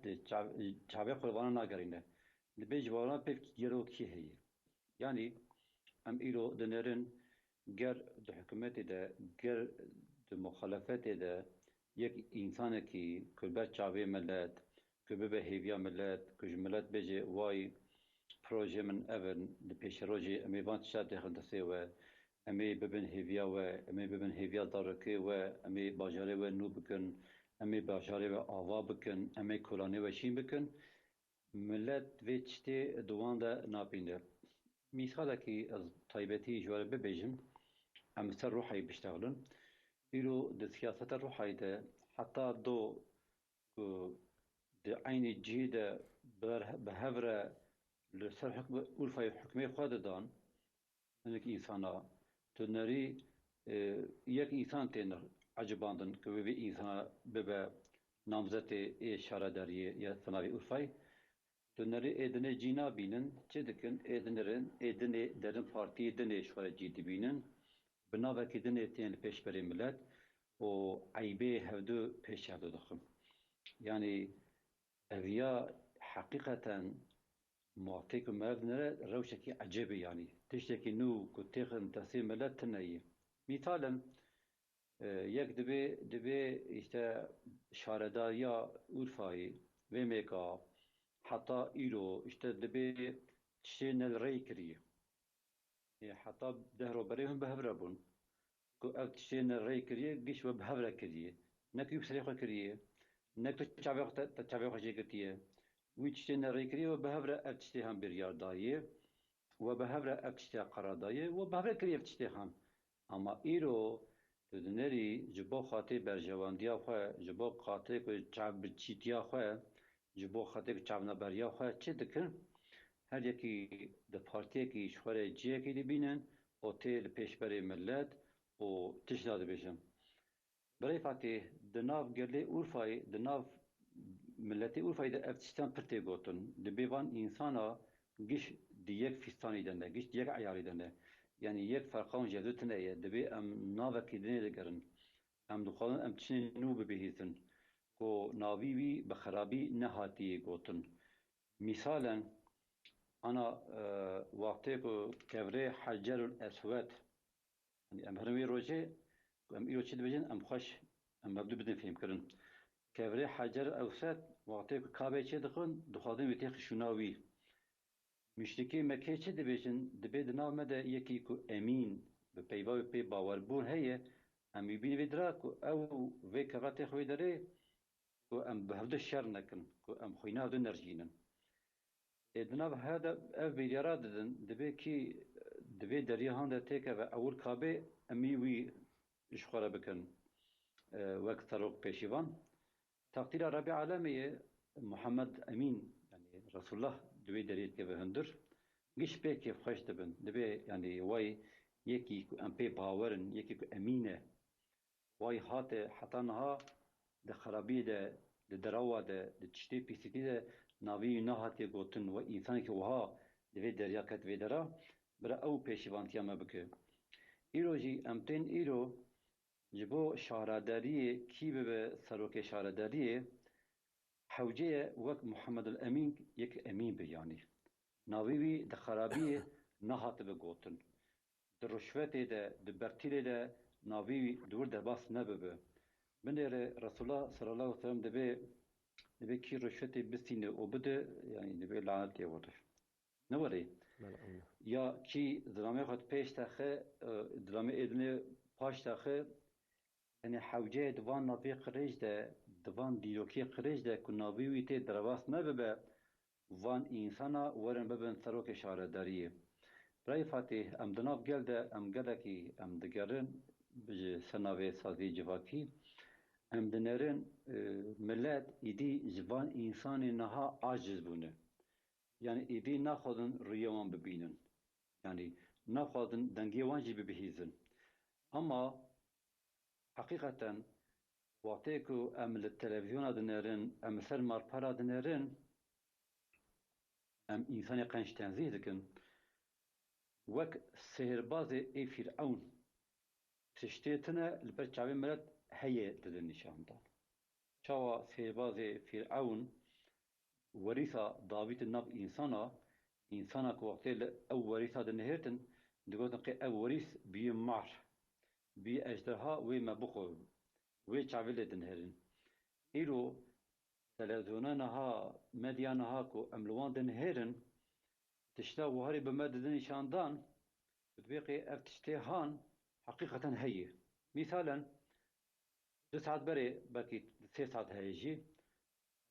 çavê xwe li wana nagerîne li bê ji wana pêv gerokî heye yani em îro dinêrin ger di hikûmetê de ger di muxalefetê de yek însanekî ku ber çavê millet ku bibe hêviya millet ku ji millet bêje way proje min evin li pêşerojê em ê van tişta têxin tesê we em ê bibin hêviya we em ê bibin hêviya darokê we em ê bajarê we nû bikin em ê bajarê we ava bikin em ê kolanê we şîn bikin millet vê tiştê di wan de napîne mîsalekî ez taybetî ji we re bibêjim em li ser Rûhayê biştexilin îro di siyaseta Rûhayê de heta do ku di aynê cihê de bi hev re li ser Urfayê hikmê xwe didan hinek însana tu nerî yek însan tên ecibandin ku vê însana bibe namzetê ê şaredariyê ya finavê Urfayê tu nerî êdinê cî nabînin çi dikin êdinirin êdinê derin partiyê dinê ji xwe re cî dibînin bi navekî dinê tên li pêşberê millet û eybê hevdû pêş hevdû dixin yani eviya heqîqeten muhatê ku mev dinire rewşekî ecêbî yani tiştekî nû ku têxin tesê millet tineyê mîsalin yek divê işte şaredariya Urfayê vê mêka heta îro işte divê tiştê nelrey kiriye heta dehroberê hûn bi hev re bûn ku ev tiştê nelrey kiriye giş we bi hev re kiriye nek wî bi serê xwe kiriye nek tu çavê xwe jêgirtiye wî tiştê nelrey kiriye we bi hev re ev tiştê hem biryar daye we bi hev re ev tiştê qerar daye we bi hev re kiriye ev tiştê hem ama îro tu dinêrî ji bo xatirê berjevandiya xwe ji bo xatirê ku çavbirçîtiya xwe ji bo xatirê ku çavneberiya xwe çi dikin her yekî di partiyekî ji xwe re ciyekê dibînin û tê li pêşberê millet û tişt nadibêjin birêv Fatih di nav gelê Urfayê di nav milletê Urfayê de ev tiştan pir tê gotin dibê van însana giş di yek fîstanî de ne giş di yek eyarî de ne yani yek ferqan jevdû tineye dibê em navekî dinê digerin em dixwazin em tiştên nû bibihîzin ku navî wî bi xerabî nehatiye gotin mîsalen ana wextê ku kevrê Hecerul Eswed em hirin wê rojê em îro çi dibêjin em xweş em mebdû bidin fêmkirin kevrê Hecerul Eswed wextê ku Kabê çê dixwin dixwazin wê tê xişûna wî müşrikê Mekkê çi dibêjin dibê di nav me de yekî ku emîn بپیوا و پی باوربون هیه ام ببین ویدرا کو او وی کرات خوی داره کو ام بهده شر نکن کو ام خوینا دو نرجینن ادناب هذا اف بيدارات دبي كي دبي دريا هاندا تيكا اول كابي امي وي اشخرا بكن وقت تروق بيشيفان تقدير ربي عالمي محمد امين يعني رسول الله دبي دريت كيف هندر جيش بي كيف خوش دبن دبي يعني واي يكي ام بي باورن يكي امينه واي هات حتى نها ده خرابي ده دروا ده تشتي بي سي ده ناوی نهاتی گوتن و انسانی که وها دوی دریا کت ویدرا برا او پیشوانتی ما بکه ایرو جی امتن ایرو جبو شهرداری کی به سروک شهرداری حوجه وک محمد الامین یک امین بیانی ناوی ده خرابی نهات به گوتن در رشوت ده برتیل ده ناوی دور ده باس نبه من رسول الله صلی الله علیه و سلم دبي كي رشوتي بستينه وبده يعني دبي لعنت يورش نوري يا كي درامي خد بيش تاخه درامي ادني باش تاخه يعني حوجه دوان نبي قريج ده دوان ديروكي قريج ده كنا بيويتي درواس نبه وان انسانا ورن ببن سروك شارداريه براي فاتح ام دناب گلده ام گدکی ام دگرن بجي سناوي سازي جواكي ام دنرن ملت ایدی جوان انسان نها عاجز بونه yani ایدی نخوادن ریوان ببینن yani نخوادن دنگیوان جی ببهیزن ama hakikaten وقتی که ام لتلویزیون دنرن ام سر مارپارا دنرن ام انسان قنش تنزیه دکن وک سهرباز ای فرعون تشتیتنا البرچاوی ملت هیه ددن نشاندان شاوا سهرباز فرعون ورثة داوود النب إنسانا كوقت أو ورثة دنهرتن دقوتن قي أو ورث بي معر بي أجدرها وما بخو وي شعبل دنهرن إيرو تلفزيونها مديانها كو أملوان دنهرن تشتا وهاري بمددن شاندان بتبقي افتشتيهان حقيقة هي مثالا 2 ساعات بري باكي 3 ساعات هيجي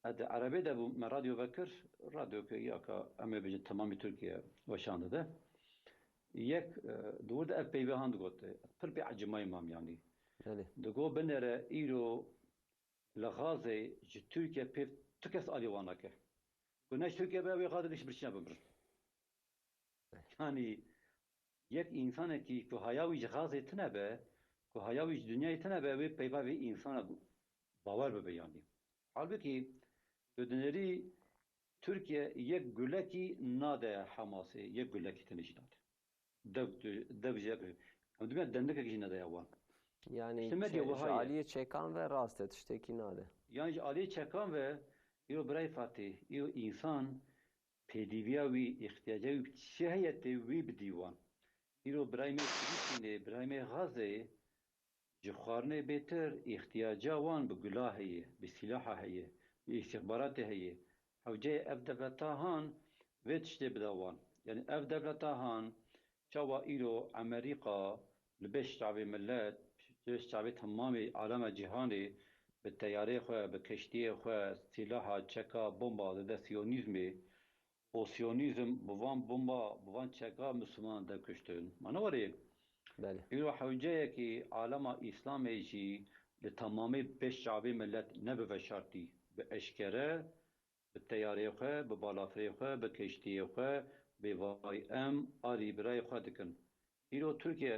هذا عربي ده من راديو بكر راديو كياكا أما بيجي تمامي تركيا وشانه ده يك دور ده أبي بهاند قلت تربي عجماي مام يعني دقو بنرى إيرو لغازي جي تركيا بيف تكس أليوانك كناش تركيا بقى غادي ليش برشنا بمر يعني يك إنسان كي كهاياوي غازي تنبه كهاياوي دنيا تنبه بيبا بي إنسان باور ببياني halbuki döneri Türkiye yek güleki nade Hamas'ı yek güleki tenişnat. Devcek. Ama dünya dendek ki nade yavan. Yani Aliye çekan ve rast etişteki nade. Yani Aliye çekan ve yo bray Fatih yo insan pediviya ve ihtiyaca ve şehiyeti ve bdivan. Yo bray me bray me gazı جخارنه بهتر احتیاجا وان به گلاه هیه به سلاح هیه به استخبارات هیه حوجه اف دولتا هان ویتشته بدوان یعنی اف دولتا هان چاوا ایرو امریکا لبش شعب ملت لبش شعب تمام عالم جهانی به تیاره خواه به کشتی خواه سلاح چکا بمبا ده سیونیزمی و سیونیزم بوان بمبا بوان چکا مسلمان ده کشتن منواری ایرو حوجه که عالم اسلامی جی لتمامی 5 شعبی ملت نبه شرطی به اشکره به تیاره خواه به بالافری خواه به کشتی خواه به وای ام آری برای خواه دکن ایرو ترکیه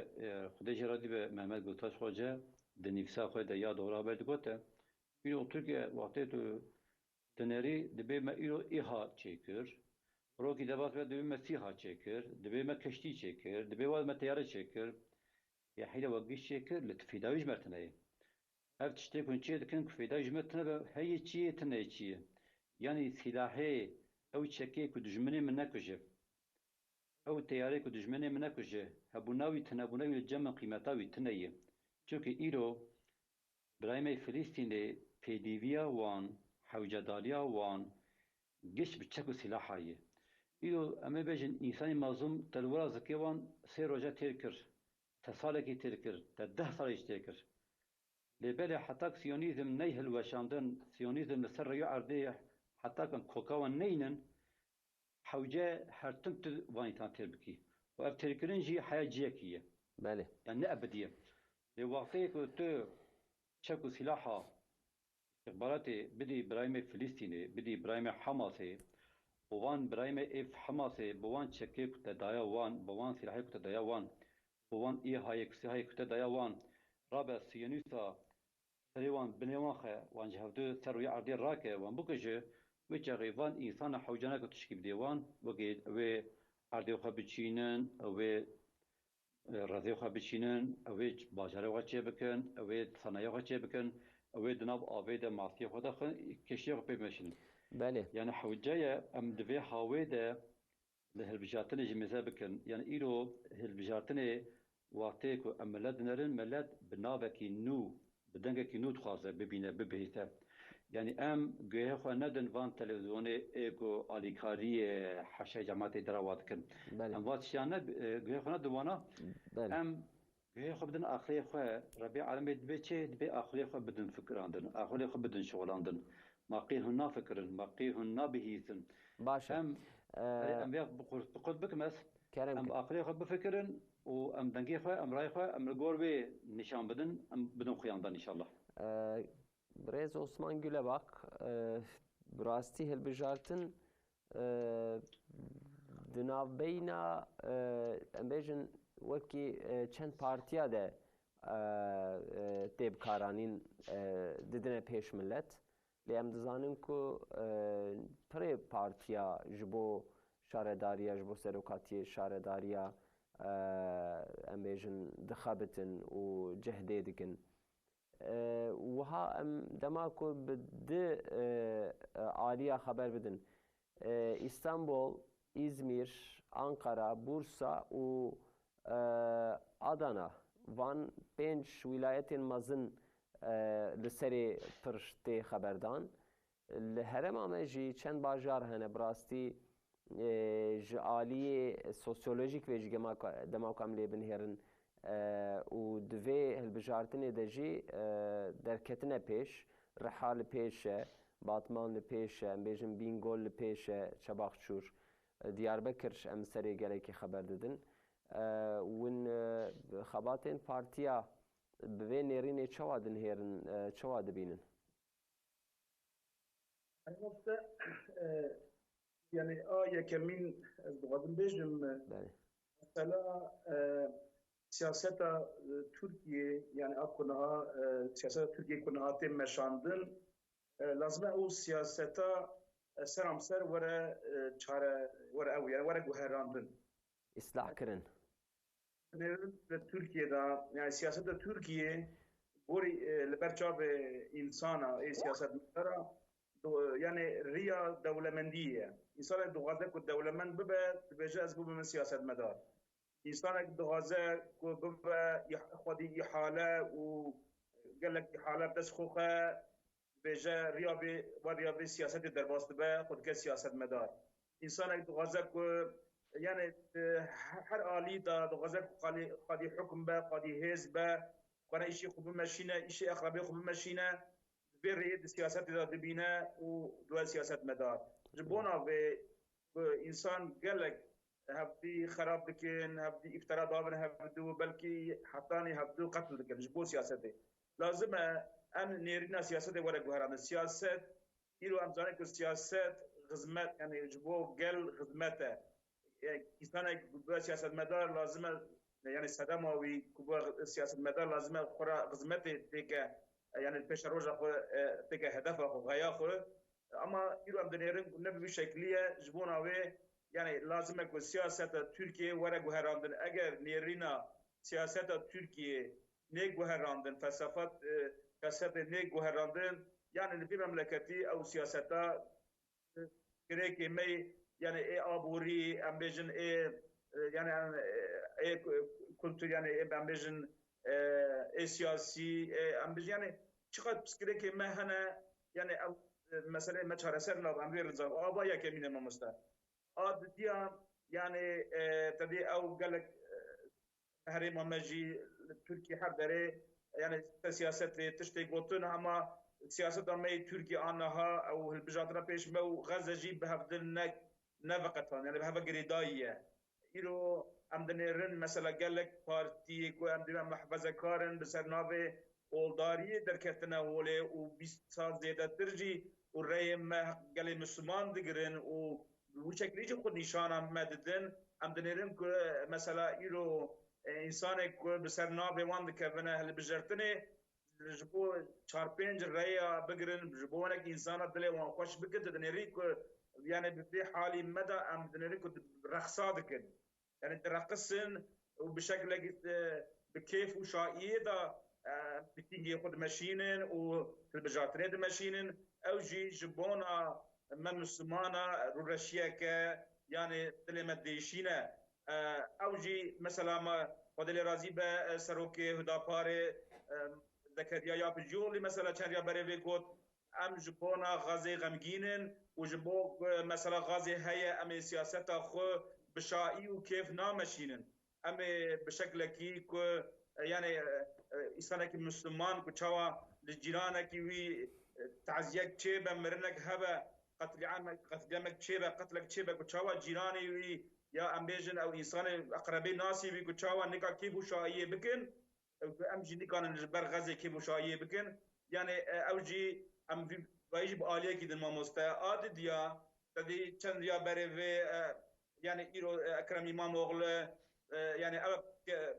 خودش رادی به محمد گلتاش خواجه دنیفسا خواه ده یاد دورا باید گوته ایرو ترکیه وقتی تو دنری دبی ما ایرو ایها چیکر روکی دباس باید دبی ما سیها چیکر دبی ما کشتی چیکر دبی واد ما تیاره چیکر يا حيلا وقيش شكر لتفيدا وجمرتنا هف تشتكون شيء لكن كفيدا وجمرتنا هي شيء تنا شيء يعني سلاحي او تشكيك ودجمني من نكوجه او تياريك ودجمني من نكوجه هبوناوي تنابوناوي الجمع قيمتاوي تنايه چونك ايرو برايمي فلسطين بيديفيا وان حوجداريا وان جيش بتشكو سلاحايه ايرو اما بيجن انساني مظلوم تلورا زكيوان سي روجا تيركر تسالكي تذكر تده صار تذكر لبلا حتى سيونيزم نيهل وشاندن سيونيزم لسر يعرضي حتى كان كوكاوان نينن حوجه هرتمت وانتان تربكي وابتركرين جي حياة جيكية بله يعني أبدية لوقتي كنت شكو سلاحة إخباراتي بدي برايم فلسطيني بدي برايم حماسي بوان برايم إف حماسي بوان شكي كنت دايا وان بوان سلاحي كنت دايا وان بوان إيه هاي كسي كنت دايا وان رابع سيونيسا سريوان بنيوانخه وان جهودو سروي عردي راكه وان بوكجه وجهي وان إنسان حوجنا كتشكي بديوان وقيد و عردي خو بچینن و رضی خو بچینن و باجره خو چه بکن و صنایع خو چه بکن و دناب آبید ماستی خو داخل کشی خو بمشین بله يعني حوجايا ام دفي حاويدا لهالبجاتني جميزا بكن يعني إيرو هالبجاتني واتيكو ام ملاد نرن ملاد بنابكي نو بدنگكي نو تخازه ببينه ببهيته يعني ام جوه خو ندن وان تلفزيوني ايكو اليكاري حشا جماعتي دراوات كن بله ام وات شانه جوه خو ندوانا بله ام جوه خو بدن اخري خو ربي عالمي دبي چه دبي اخري خو بدن فكراندن اخري خو بدن شغلاندن ما قيهن فكرن ما قيهن بهيثن باشه ام ام بقول بكمس کرم ام اخري خو بفكرن و ام دنگي خو ام راي خو ام الگور نشان بدن ام بدن خياندن ان شاء الله برز Osman Gül'e bak. Brasti helbijartın dinavbeyna embejin veki çend partiya de tebkaranin didine peş millet. Lem dizanin ku pre partiya jibo şaredariya jibo serokatiye şaredariya embejin dixabitin u cehde dikin. وها ام دماكو بد عالية خبر بدن İstanbul, İzmir, Ankara, Bursa و Adana van 5 vilayetin mazın لسری پرشتی خبردان لهرم آمجی چند باجار هنه براستی جعالی سوسیولوژیک و جگما دماکم لیبن هرن و دوی هالبجارتنی دجی درکتنه پیش رحال پیشه باتمان پیشه بیجن بینگول پیشه چباخچور دیاربکرش ام سری گلکی خبر دادن ون خباتین پارتیا به نرینه چوادن هرن چواد بینن يعني يكمين بغض بيجم مثلا سياسة تركيا يعني أكونها سياسة تركيا كونها تم مشاندن لازم أو سياسة سرام سر ورا چاره ورا أو يعني ورا جوهراندن إصلاح كرن تركيا دا يعني سياسة تركيا بوري لبرشاب إنسانا أي سياسة مثلا يعني ريا دولمندية إنسان دوغازة كدولمند ببا تبجاز ببا من سياسة مدار إنسان دوغازة كببا خدي إحالة وقال لك إحالة تسخوخة بجا ريا بي سياسة درباست ببا خد كسياسة مدار إنسان دوغازة يعني هر آلي دا دوغازة قادي حكم با قادي هز با قانا إشي خب ماشينا إشي أخرابي خب ماشينا بريد سياسات دا دبينا ودول سياسات مدار جبونا بإنسان قال لك هبدي خراب دكين هبدي افتراء دابن هبدو بلكي حطاني هبدو قتل دكين جبو سياساتي لازم أن نيرنا سياساتي ولا جوهران السياسات إلو أمزانك السياسات خدمات يعني جبو قل خدماته إنسان كبوا سياسات مدار لازم يعني صدموي كبوا سياسات مدار لازم خرا خدماتي تيكا يعني البشر روجا خو تيكا هدفه خو غايا خو اما يرو ام دنيرن نبي بشكليه جبونا وي يعني لازم يكون سياسه تركيا ورا جوهراندن اگر نيرينا سياسه تركيا ني جوهراندن فلسفه فلسفه ني جوهراندن يعني في مملكتي او سياستا كريكي مي يعني اي ابوري ام بيجن اي يعني اي كولتور يعني اي ام بيجن سياسي ام بيجن يعني چقدر بسكريكي ما هنا يعني مثلا ما چارەسەر ناو امر رضا آبا یکمین مامستا آد دیا يعني تدي او قالك هرم مجی ترکیه هر داره يعني سياسات تشتي قوتن اما سياسات ما تركيا عنها او البجاتنا بيش مو غزه جيب بهفدل نفقتان يعني بهفا قريدايه يرو ام دنيرن مثلا قال لك بارتي كو ام دنيا محفظه كارن بسر نافي اولداري در كتنا ولي و 20 سال زياده ترجي والريم قال مسلمان دقرن و وشكل يجي خود نشانه مددن ام دنيرن مثلا يرو انسان کو بسر نابه وان دکونه هل بجرتنه جبو 4-5 ریا بگرن جبو انك انسان دل وان خوش بكت دنيري کو يعني بفي حالي مدى ام دنيري کو رقصادك يعني ترقصن وبشكل بكيف وشائيدا بتيجي خد ماشينن وفي البجرتنه ماشينن او جي جبونا من مسلمانا رشيك يعني دل مديشينه او جي مثلا ما ودلي رازي به سروك هداپار ذكريا يا بجولي مثلا چريا بريوي كوت ام جبونا غازي غمگينن وجبو مثلا غازي هيا ام سياسات خو بشائي وكيف نامشينن ام بشكل كي كو يعني انسانك مسلمان كو چوا لجيرانك وي تعزيك چه بمرنك هبه قتل عامك چه قتلك چه كو چوا جيراني وي يا امبيجن او انسان اقربين ناسي بيقول تشاوا نيكا كيف وشايه بكن ام جي نيكا نجبر غزه كيف وشايه بكن يعني او جي ام واجب عاليه كده ما مستعد ديا تدي چند يا بريفي يعني ايرو اكرم امام اوغل يعني او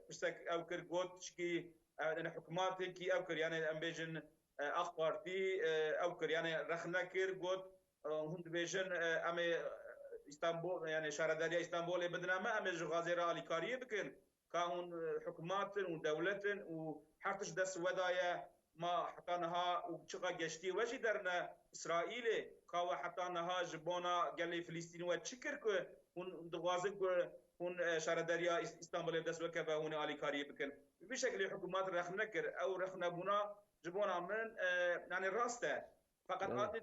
بستك او كر غوتشكي انا حكوماتي كي او كر يعني امبيجن اخبارتي او كر يعني رخنا كير غوت هند بيجن ام اسطنبول يعني شهرداری اسطنبول بدنا ما امج غازيرا الكاريه بكن كون حكومات ودولة وحرتش دس ودايا ما حطانها وبشقا جشتي وجي درنا اسرائيل كاو حطانها جبونا قال فلسطين وتشكر هون دوازن هون شهرداری اسطنبول دس وكبا هون الكاريه بكن بشكل حكومات رخنا كر او رخنا بنا جبونا من يعني راسته فقط عادي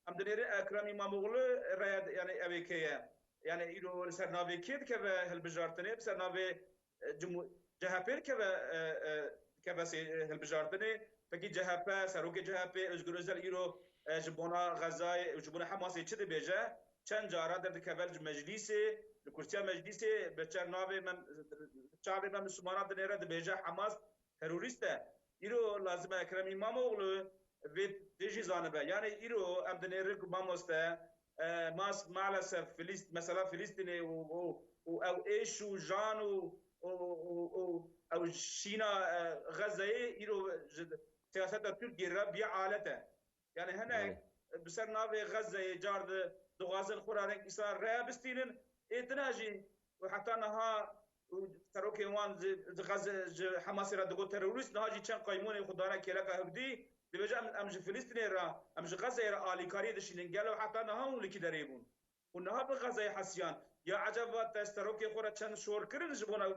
ام دنيري اكرم امام اوغلو رايد يعني ابيكيه يعني يرو سرنافي كيد كبا هالبجارتني بسرنافي جهابير كبا سي هالبجارتني فكي جهابا سروك جهابي ازغروزل يرو جبونا غزاي وجبونا حماس يچد بيجا چند جارا در كبل مجلس الكرسي مجلس بچرنافي من چاوي من مسلمانات دنيرا بيجا حماس تيروريست يرو لازم اكرم امام اوغلو في تيجي زانبه يعني إيرو أم دنيرك باموسته ماس مالسه مثلا فلسطيني أو إيش وجان أو شينا غزة إيرو سياسة تركيا ربيع عالته يعني هنا بسر نافي غزة جارد دوغازن خورانك إسرائيل رابستينن إتناجي وحتى نها تروكي وان غزة حماس را دغو تيروريست نهاجي چن قايمون خدانا كيلكا هبدي دبجا امج فلسطين را امج غزه را اليكاري دشين قالوا حتى نهاون لكي دريبون ونها بغزه حسيان يا عجب تستروكي خورا چن شور كرن جبونا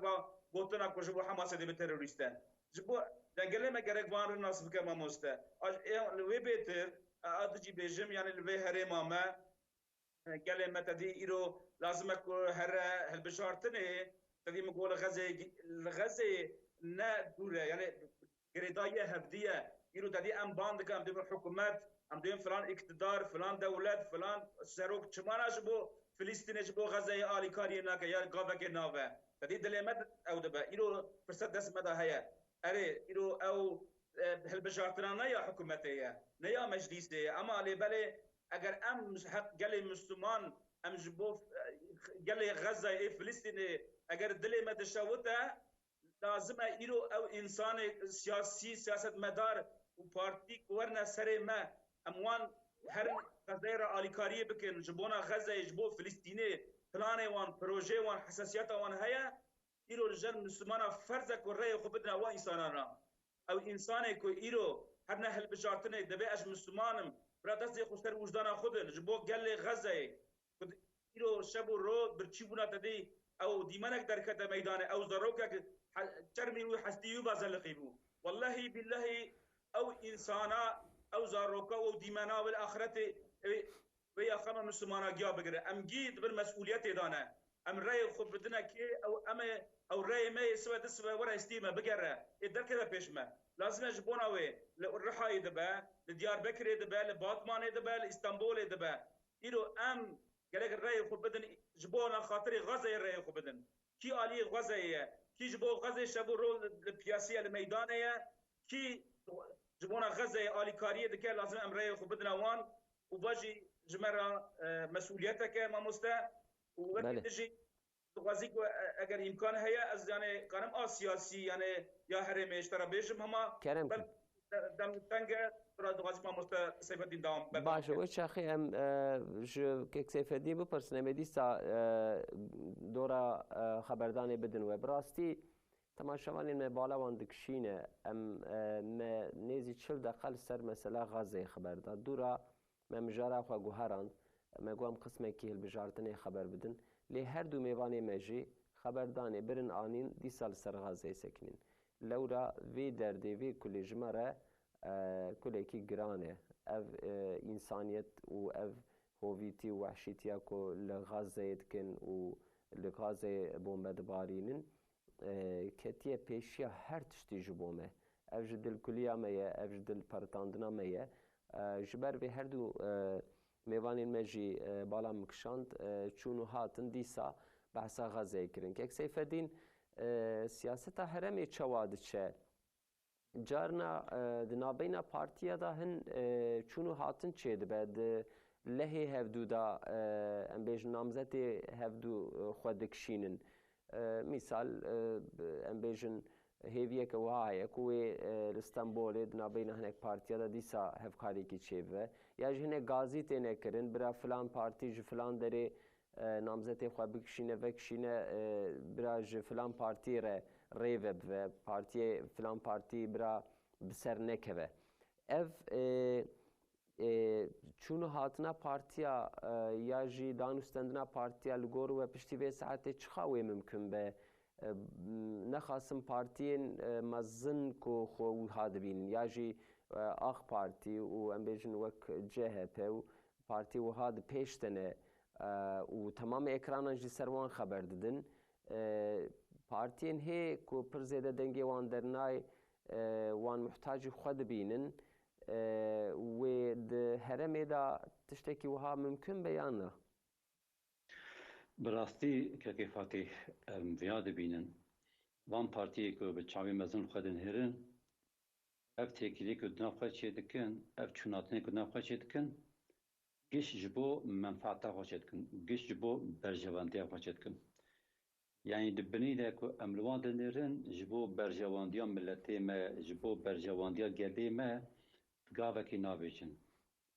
بوتنا كو جبو حماس دي تيروريستان جبو دنگله ما گرك وان الناس بكما موستا لوي بيتر ادجي بيجم يعني لوي هريما ما قال ما تدي ايرو لازمك هر هالبشارتني تدي مقول غزه نا دوره يعني قريدايه هبديه يرو تدي ام باند كام دي حكومات ام دي فلان اقتدار فلان دوله فلان سروك چمانا جبو فلسطين جبو غزه الي كارينا يا غابك نوفا تدي دلمت او دبا يرو فرصه دس مدى هيا اري يرو او هالبشارتنا يا حكومتيه نيا مجلسيه اما لي بالي اگر ام حق قال مسلمان ام جبو قال غزه فلسطين اگر دل ما تشوته لازم ايرو او انسان سياسي سياست مدار وبارتي ورنا سري ما اموان هر غزيره اليكاريه بكن جبونا غزه يجبو فلسطيني بلاني وان بروجي وان حساسيات وان هيا ايرو الجن مسلمانا فرزك والري خبدنا وانساننا او انساني كو ايرو هرنا هالبجارتني دبي اج مسلمانم برادسي خسر وجدانا خدن جبو قال لي غزه ايرو شبو رو برچيبونا تدي او ديمانك دركت ميدان او زروكك ترمي وحستيو بازلقيبو والله بالله او انسانا او زاروكا او ديمانا بالاخرته ويا خما مسلمانا جا بقرا ام جيد بالمسؤوليات دانا ام رأي خود بدنا كي او رأي ما يسوى دسوى ورا استيما بقرة يدر كذا بيشما لازم يجبونا وي للرحا يدبا لديار بكر يدبا لباطمان يدبا لإسطنبول يدبا إلو ام قالك الرأي خود بدن جبونا خاطري غزة الرأي خود بدن كي آلي غزة كي جبو غزة شابو رول البياسية الميدانية كي جبونا غزة آلي كارية دكا لازم ام رأي خود بدنا وان وباجي جمرة مسؤوليتك ما مستا وقت تجي تغازيك اگر امكان هي از يعني قانم سياسي يعني يا هرمش ترى بيجم هما كرم دم تنگه ترى تغازيك ما مستا سيف الدين دام باشه وش اخي ام جو كيك سيف الدين بپرسنه مديسا دورا خبردان بدن و براستی تماشاوان ما بالا واندکشینه ام ما نيزي 40 دقیقه سر مثلا غزه خبر داد دورا ما مجارا خو گوهراند ما گوام قسمه کی البجارتنه خبر بدن لی هر دو میوانه مجی خبردانه برن آنین دی سال سر غزه سکنین لورا وی درده وی کل جمره کل کی گرانه اف انسانیت و اف هویتی و وحشیتیا کو لغزه دکن و لغزه بومبدبارینن کتیه پیشیا هر تشتی جبومه اف جدل کلیا میه اف جدل پرتاندنا میه جبر به هر دو میوانین مجی بالا مکشاند چونو هاتن دیسا بحثا غزه کرن که سیف الدین سیاست هرمی چواد چه جارنا دنابینا پارتیا دا هن چونو هاتن چه دبد لهی هفدو دا ام بیج نامزت هفدو خودکشینن مثال ام بیجن هیویه که وهای کوی استانبول دنابین هنک پارتیا دا دیسا هفکاری کی چیوه یا جهنه گازی تینه کرن برا فلان پارتی ج فلان داره نامزد خواه بکشینه وکشینه برا ج فلان پارتی ریوه و پارتی فلان پارتی برا بسر نکوه اف چونو هاتنا پارتیا یا جی دانستندنا پارتیا لگور و پشتی به ساعت چخواهی ممکن به نخواستم پارتین مزن کو خو هاد بین یا جی آخ پارتی و ام بیجن وک جهت و پارتی و هاد پیشتنه و تمام اکرانان جی سروان خبر دادن پارتین هی کو پر زیاده دنگی وان درنای وان محتاج خود بینن و ده هرمه دا تشتکی وها ممکن بیانه براستی که کفاتی ویاد بینن وان پارتی که به چاوی مزن خودن هرن اف تکیلی که دنا خود چه دکن اف چوناتنی که دنا خود چه دکن گش جبو منفعتا خود چه دکن گش جبو برجواندی خود چه دکن یعنی دبنی ده که املوان دنرن جبو برجواندیا ملتی ما جبو برجواندیا گردی ما گاوه که نابیچن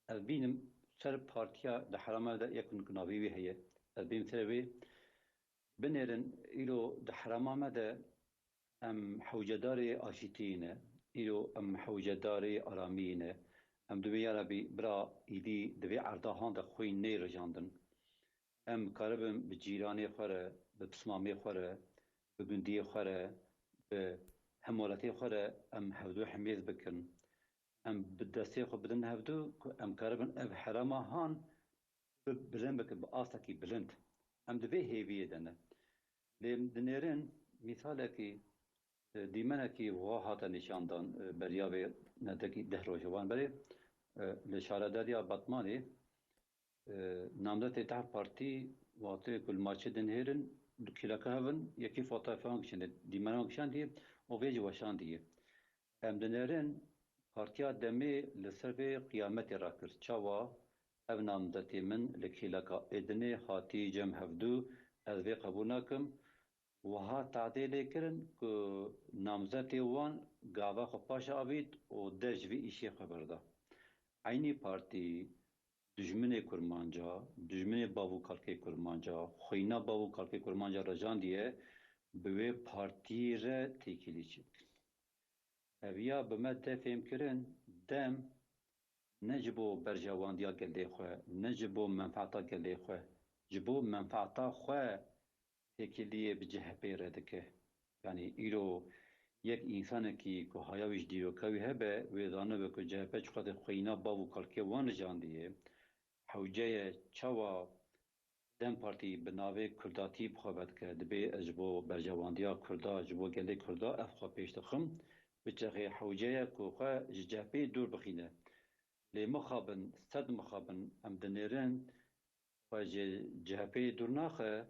از بینم سر پارتیا ده حرامه ده یکن کنابیوی هیه از بینم تروی بنرن ایلو ده حرامه ده ام حوجداری آشتینه ایلو ام حوجداری آرامینه ام دوی عربی برا ایدی دوی عرداهان ده خوی نیر جاندن ام کاربم به جیرانی خوره به بسمامی خوره به گندی خوره به همولتی خوره ام هودو حمیز بکن ام بدستی خو بدن هودو ام کاربن اف حرامه هان بلند بکن به آسکی بلند ام دوی هیویه دنه لیم دنیرن مثاله کی دیمنه کی واحد نشاندن بریابه ندکی ده روزوان بری لشاردادیا باتمانی نامدت ده پارتی واقعی کل مارچه دنهرن کلاکه هون یکی فوتافان کشند دیمنه کشند دیه و ویج وشان دیه ام دنهرن پارتیا دمی لسرو قیامت را کرد چاوا او نامدتی من لکلاکه ادنه خاطی جم هفدو از وی قبول نکم وها تعدیل کرن که نامزد وان گاوا خو پاش آبید و دجوی ایشی خبر ده عینی پارتی دجمن کرمانجا دجمن باو کارکی کرمانجا خوینا باو کارکی کرمانجا رجان دیه به پارتی را تکیلی چید اویا به مده فهم کرن دم نجبو برجواندیا گلده خواه نجبو منفعتا گلده خواه جبو منفعتا خواه تکیلیه به جهبه ردکه یعنی ایرو یک انسان کی که هایویش دیرو کوی هبه ویدانه به که جهبه چقدر خوینا باو کالکه وان جان دیه حوجه چوا دم پارتی بناوی کرداتی بخواد که دبی اجبو برجواندیا کردا اجبو گله کردا افخا پیش دخم بچه حوجه کوخه جهبه دور بخینه لی مخابن صد مخابن ام دنیرن و جهبه دور ناخه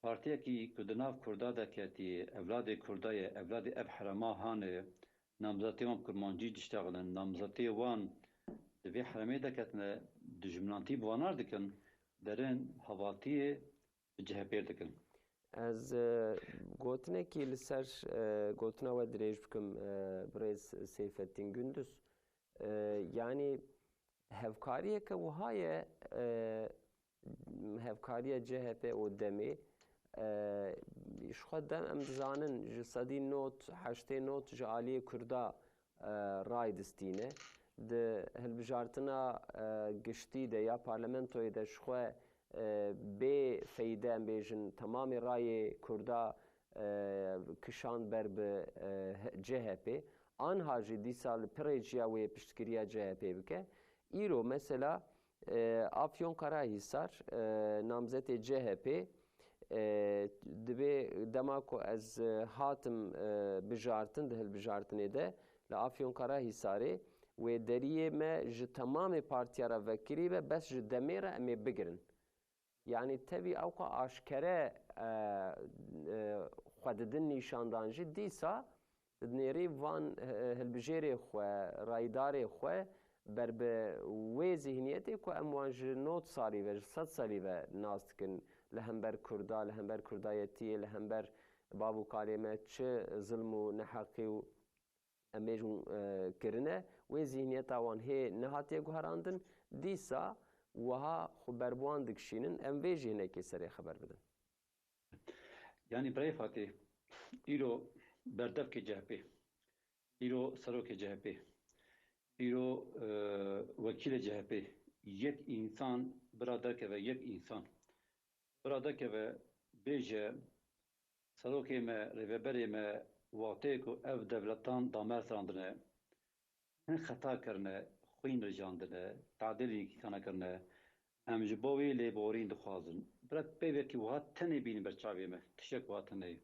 پارتیا کی کدناف کردا دکتی اولاد کردای اولاد اب حرما هانه نامزاتی وان کرمانجی دشتغلن نامزاتی وان دوی حرمه دکتنه دجمنانتی بوانار دکن درن هواتی جهبه دکن از گوتنه کی لسر گوتنه و دریج بکم برز سیفتین گندس yani hevkariye ke wihaye hevkariya CHP û demê ji xwe dem em dizanin ji sedî not heştê not ji aliyê Kurda ray distîne di hilbijartina giştî de ya parlamentoyê de ji xwe bê feyde em bêjin temamê rayê Kurda kişand ber bi CHP anha jî dîsa li pirê ciya wê piştgiriya CHP bike îro mesela Afyonkarahisar namzetê CHP dibe dema ku ez hatim bijartin di hilbijartinê de li Afyonkarahisarê wê deriyê me ji temamê partiya re vekirî ve bes ji demê re em ê bigirin. Yani tevî ew ka aşkere xwe didin nîşandan jî dîsa nêrî van hilbijêrê xwe raydarê xwe ber bi wê zihniyetê ku em wan ji 90 salî ve ji 100 salî ve nas dikin li hember Kurda li hember Kurdayetiyê li hember babû kalê me çi zilm û neheqî û em bêjin kirine wê zihniyeta wan hê nehatiye guherandin dîsa wiha xwe berbiwan dikişînin em vê jî hinekê serê xeber bidin. Yani birey Fatih îro berdevkê CHP îro serokê CHP îro wekîlê CHP yek însan biraderkeve yek însan biraderkeve bêje serokê me rêveberê me watê ku ev devletan damersirandine hin xeta kirine xwîn rijandine tadilî kana kirine em ji bo wê lêborîn dixwazin birek peyvekî wiha tenê bînin ber çavê me tişek wiha tenê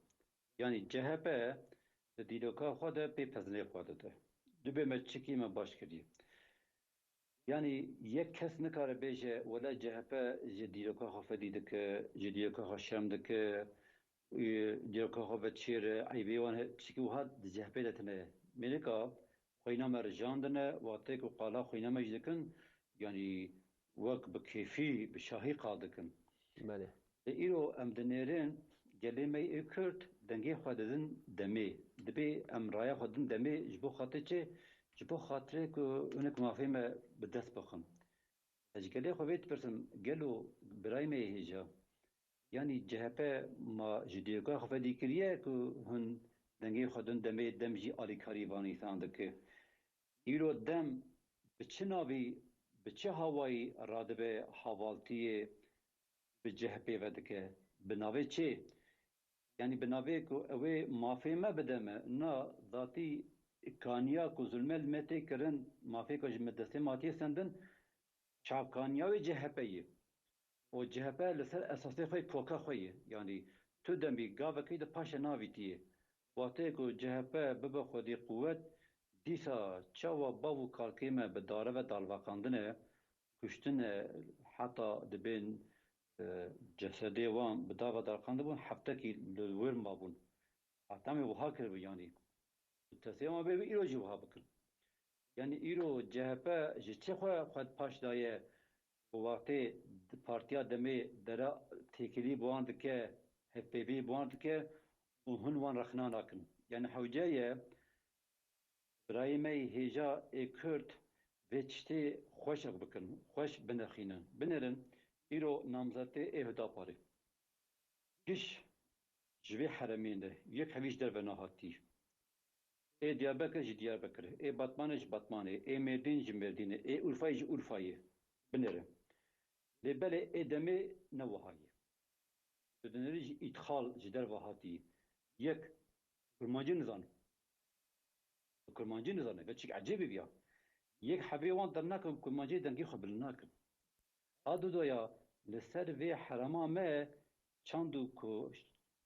yani CHP li dîroka xwe de pêpezinê xwe dide dibe me çikî me baş kiriye yani yek kes nikare bêje wela CHP ji dîroka xwe fedî dike ji dîroka xwe şerm dike dîroka xwe veçêre eybê wan çikî wiha di CHP de tune mênika xwîna me rijandine watê ku qala xwîna me jî dikin yani wek bi kêfî bi şahî qal dikin îro em dinêrin gelê me ê Kurd dengê xwe didin demê dibê em raya xwe didin demê ji bo xatirê çi ji bo xatirê ku hinek mafê me bi dest bixin ez ji gelê xwe vê dipirsim gelo birayê me hêja yani CHP ma ji dîroka xwe fedî kiriye ku hûn dengê xwe didin demê dem jî alîkarî vanîsan dike îro dem bi çi navî bi çi hawayî radibe havaltiyê bi CHP ve dike bi navê çê yani bi navê ku ew ê mafê me bide me na zatî kaniya ku zulme li me tê kirin mafê ku ji me destê matiye sendin çavkaniya wê CHP'yê o CHP li ser esasê xwe koka xwe ye yani tu demî gavekî di paşê navîtiye watê ku CHP bibe xwedî quwet dîsa çawa bav û kalkê me bi dare ve dalvaqandine kuştine heta dibên cesedê wan bi dava dalqandibûn heftekî li wir mabûn hetamê wiha kiribû yani tesê wan bê îro jî wiha bikin yani îro CHP ji çi xwe paş daye bi wextê partiya demê dere têkilî bi wan dike hevpêvî bi wan dike û hûn wan rexna nakin yani hewce ye birayê me hêja ê Kurd vê tiştê xweşek bikin xweş binirxînin binêrin îro namzetê ê Hüdaparê giş ji vê heremên de yek hevî ji derve nehatî ê Diyarbekir ji Diyarbekirê ê Batmanê ji Batmanê ê Mêrdîn ji Mêrdînê ê Urfayê ji Urfayê binêre lê belê ê demê ne wiha ye di dinêrî jî îtixal ji derve hatî yek kurmancî nizanin kurmancî nizane ve çik ecêbî ya yek hevê wan dernakin kurmancî dengê xwe bil nakin a du doya لسر وی حرما ما چاندو کو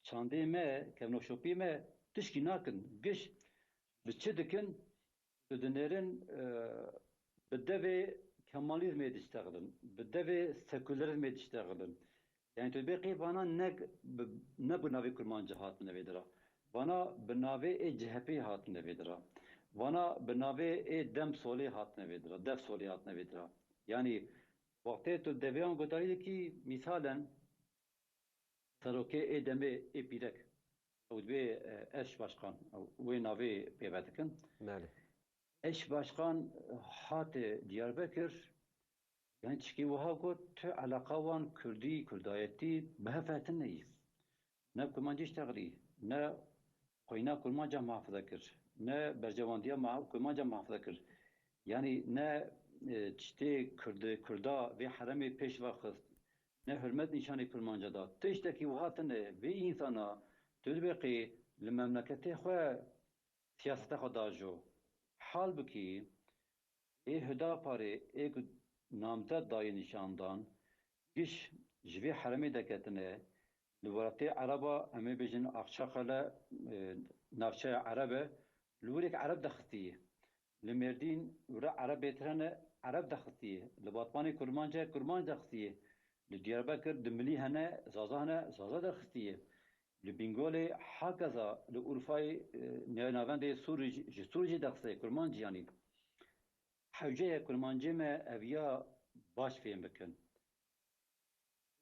چاندی ما کمنوشوپی ما تشکی ناکن گش بچه دکن بدنرن بدوی کمالیزم یتشتغلن بدوی سکولریزم یتشتغلن yani to beqi bana ne bu navi kurmancı hatine vedira bana bu navi CHP hatine vedira bana bu navi dem soli hatine vedira def soli hatine vedira yani vakti to deviyan gotari ki misalen saroke deme epirek o be eş başkan ve navi pevetikin eş başkan hat Diyarbakır yani çiki vaha got tu alakawan Kürdi Kürdayeti behafetin neyi ne kurmancı iştagli ne koyna kurmanca muhafaza kir ne bercevandiya kurmanca muhafaza kir yani ne çiti Kürda ve haremi peş vakit ne hürmet nişanı kurmanca da tişteki vahatın ve insana tülbeqi li memleketi xwe siyasete xwe dajo halbuki Hüdaparê namzet dayê nîşandan giş ji vê herêmê deketine li welatê Ereba em ê bêjin Axçaxale navçeya Ereb e li wirek Ereb dixistîye li Mêrdîn were Erebê tirene Ereb dixistîye li Batmanê Kurmanc dixistîye li Diyarbekir di milî hene zaza dixistîye li Bingolê hakeza li Urfayê navendê ji Sûrî jî dixistîye Kurmanc yanî Hewceya Kurmancê me eviya baş fêm bikin.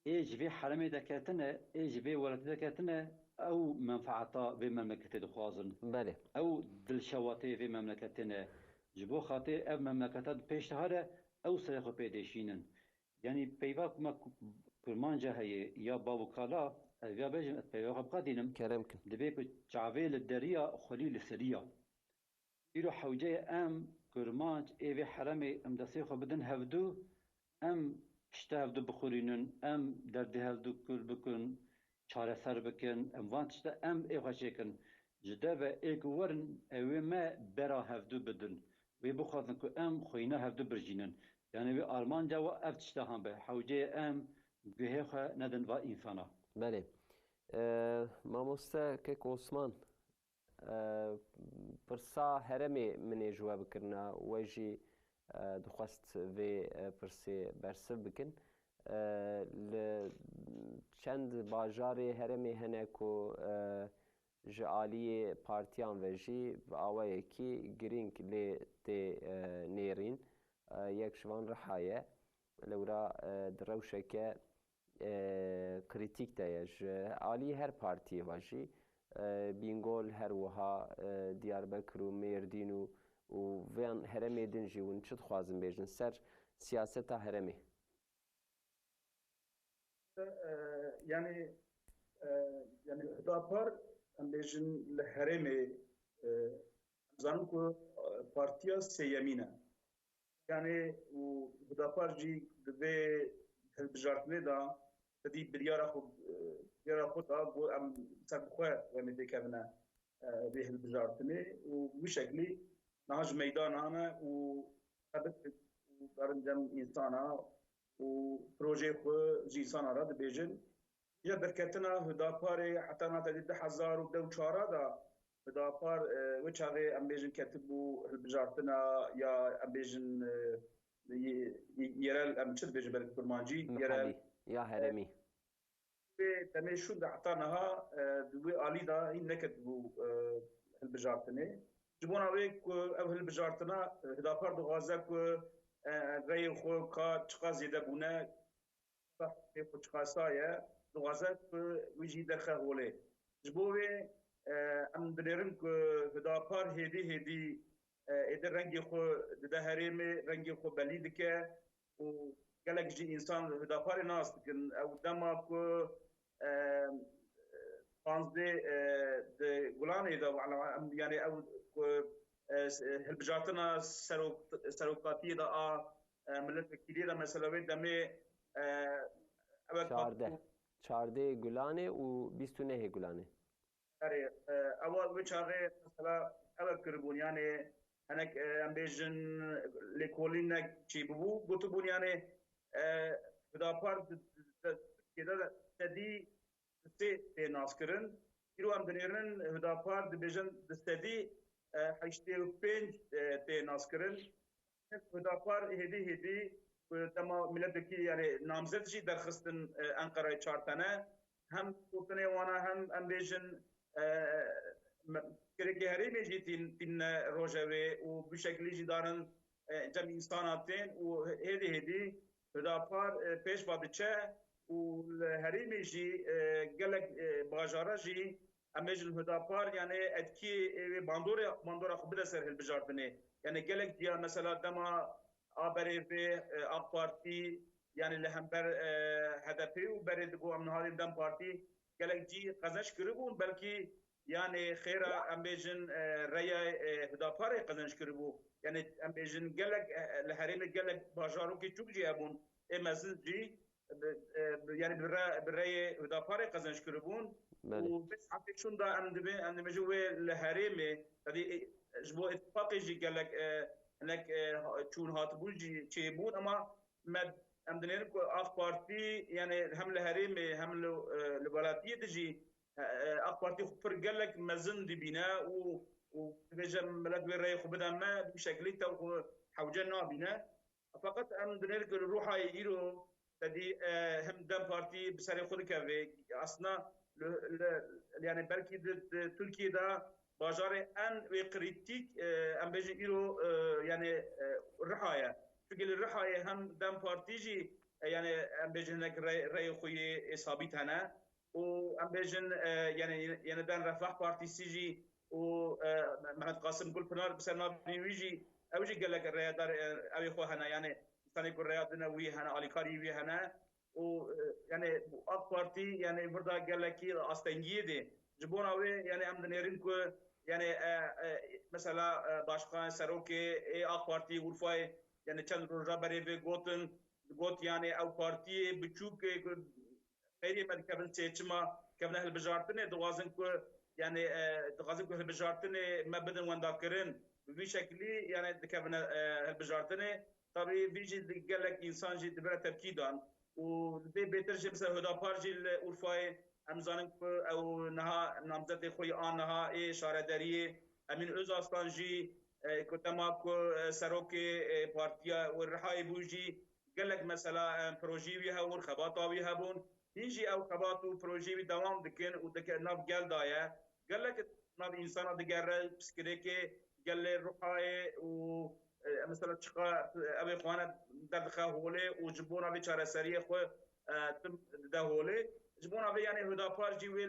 Ji vê herêmê deketine, ji vê welatê deketine ew menfaeta vê memleketê dixwazin. Ew dilşewatê vê memleketê ne. Ji bo xatirê ev memleketa pêş dihare ew serê xwe pê deşînin. Yani peyva ku me Kurmanca heye ya bav û kala ev ya bêjim ez peyva xwe biqedînim dibe ku çavê li deriya xwelî li seriya. Îro hewceya em Kurmanc evê herêmê em destê xwe bidin hevdû em piştî hevdû bixwînin em derdê hevdû kul bikin çareser bikin em van tişte em ê xwe çêkin ji deve ê ku werin ew ê me bera hevdû bidin wê bixwazin ku em xwîna hevdû birjînin yani wê armanca we ev tiştehan be hewceyê em guhê xwe nedin va însana. Belê mamoste Kek Osman pirsa herêmê min ê ji we bikirina we jî dixwest vê pirsê bersiv bikin li çend bajarê herêmê hene ku ji aliyê partiyan ve jî bi awayekî girîng lê tê nêrîn yek ji wan Riha ye li wira di rewşeke krîtîk de ye ji aliyê her partiyê ve jî Bingol her wiha Diyarbekir û Mêrdîn û vêyan herêmê din jî hûn çi dixwazin bêjin ser siyaseta herêmê? Yani Hüdapar em bêjin li herêmê zanim ku partiya sêyemîn e. Yani û Hüdapar jî di vê hilbijartinê da dî biryara xwe da got em ser bi xwe wemê têkevine vê hilbijartinê û wî şeklî niha ji meydanan e û darin cem însana û projeyê xwe ji însana re dibêjin ya derketina Hüdaparê heta nate di 2004 da Hüdapar wê çavê em bêjin ketibû hilbijartina ya em bêjin yerel em çi dibêjin belkî kurmancî yerel ya herêmî demê şûn de heta niha di wê alî da hîn neketibû hilbijartinê ji bona wê ku ev hilbijartina Hüdapar dixwaze ku reyê xwe ka çiqa zêde bûne rê xwe çiqa saye dixwaze ku wî jî derxe holê ji bo wê em dinêrin ku Hüdapar hêdî êdî rengê xwe dide herêmê rengê xwe belî dike û gelek jî însan Hüdaparê nas dikin ew dema ku panzdê di Gulanê de yani ew ku hilbijartina serokatiyê de a milletvekîliyê de mesela wê demê çardê Gulanê û bîst û nehê Gulanê ewa wê çavê mesela ew kiribûn yani hinek em bêjin lêkolînek çî bibû gotibûn yani Hüdapar Türkiye'de istediği te naskirin. İro em dinêrin Hüdapar dibêjin istediği heştê û pênc te naskirin. Hüdapar hêdî dema milletekî yani namzet jî derxistin Enqereyê çar tane. Hem gotinê wana hem em bêjin Gerek herêmê jî tîn rojevê û bi şeklî jî darin cem însan tên û hêdî Hüdapar pêş diçe û li herêmê jî gelek bajara jî em bêjin Hüdapar yani etkî bandora xwe bide ser hilbijartinê. Yani gelek diya mesela dema ABRV, AK Parti yani li hember HDP û berê digo em nihalên Dem Partî gelek cî qezenç kiribûn belkî yani xêra em bêjin reya Hüdaparê qezenç kiribû. Yani em bêjin gelek li herêmê gelek bajarokê çûk jî hebûn ê mezin jî yani bi reyê Hüdaparê qezenç kiribûn. û bes hafê şûn da em dibêjin wê li herêmê tevî ji bo ittifaqê jî gelek hinek çûn hatibûn jî çêbûn ama em dinêrin ku AK Partî yani hem li herêmê hem li welatiyê de jî AK Partî xwe pir gelek mezin dibîne û dibêje millet wê reyê xwe bide me bi şeklî tew xwe hewce nabîne. Fakat em dinêrin ku li Rûhayê îro tedî hem Dem Partî bi serê xwe dikeve aslında yani belki de Türkiye'de bajarê en wê kritik em bêjin îro yani Rihayê. Çünkü li Rihayê hem Dem Partî jî yani em bêjin hinek reyê xwe yê sabît hene û em bêjin yani yeniden Refah Partîsî jî û Mehmet Qasım Gulpınar bi ser navê wî jî ew jî gelek reyadar evê xwe hene yani insanê ku reya dine wî hene alîkarî wî hene û yani AK Parti yani burada gelekî astengiyê de ji bona wê yani em dinêrin ku yani mesela Başkan Serokê AK Parti Urfayê yani çend roja berê vê got yani ew partiyê biçûk xêrî me dikevin seçima kevne hilbijartinê dixwazin ku yani dixwazin ku hilbijartinê me bidin wendakirin bi vî şeklî yani dikevine hilbijartinê tabii vî jî gelek însan jî dibire tepkî dan û dê bêtir jî mesela Hüdapar jî li Urfayê em zanin ku ew niha namzetê xwe an niha ê şaredariyê Emîn Özaslan jî ku dema ku serokê partiya wê Rihayê bû jî gelek mesela projeyê wî hebûn xebata wî hebûn hîn jî ew xebat û projeyê wî dewam dikin û dike nav gel daye gelek nav însana digere piskirêkê gelê Rihayê û mesela çıka ev xwane derdixe holê û ji bona vê çareseriyê xwe tim dide holê ji bona vê yani Hüdapar jî wê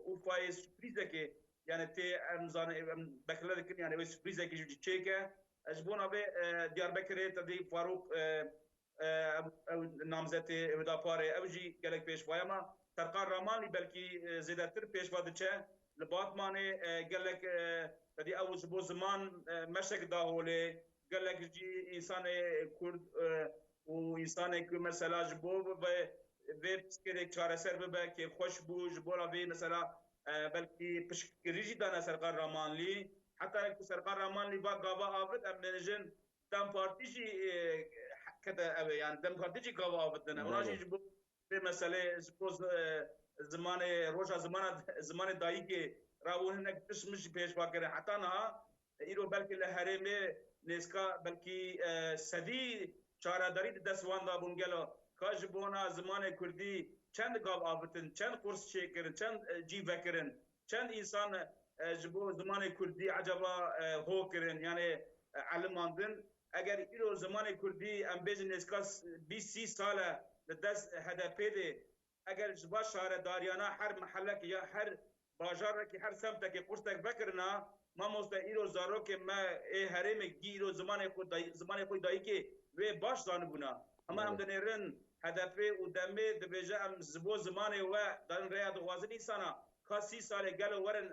Urfayê sürprîzekê yani tê em zanî em bekle dikin yani wê sürprîzekê jî çêke ji bona vê Diyarbekirê tedî Farûq namzetê Hüdaparê ew jî gelek pêşvaya ama Serqan Ramanî belkî zêdetir pêşva diçe li Batmanê gelek tedî ew ji bo ziman meşek da holê gelek jî însanê Kurd û însanê ku mesela ji bo vê piskirêk çareser bibe kêfxweş bû ji bona vê mesela belkî piştgirî jî dane Serqan Ramanlî heta ku Serqan Ramanlî va gava avit em bêjin Dem Partî jî kete ev yani Dem Partî jî gava avit dine ona jî ji bo vê meselê ji bo zimanê roja zimanê dayîkê rawû hinek tişmiş jî pêşva kirin heta niha îro belkî li herêmê nêzka belkî sedî çaredarî di dest wan dabûn gelo ka ji bona zimanê Kurdî çend gav avitin, çend kurs çêkirin, çend cî vekirin, çend însan ji bo zimanê Kurdî acaba ho kirin yani elimandin eger îro zimanê Kurdî em bêjin nêzka 20-30 sale li dest HDP de eger ji baş şaredariyana her mehellekê ya her bajarekî her semtekê kurstek vekirina mamoste îro zarokê me ê herêmek dî îro zimanê xwe dayîkê wê baş zanibûna ama em dinêrin HDP û Demê dibêje em ji bo zimanê we darin rêya dixwazin însana ka 30 salê gelo werin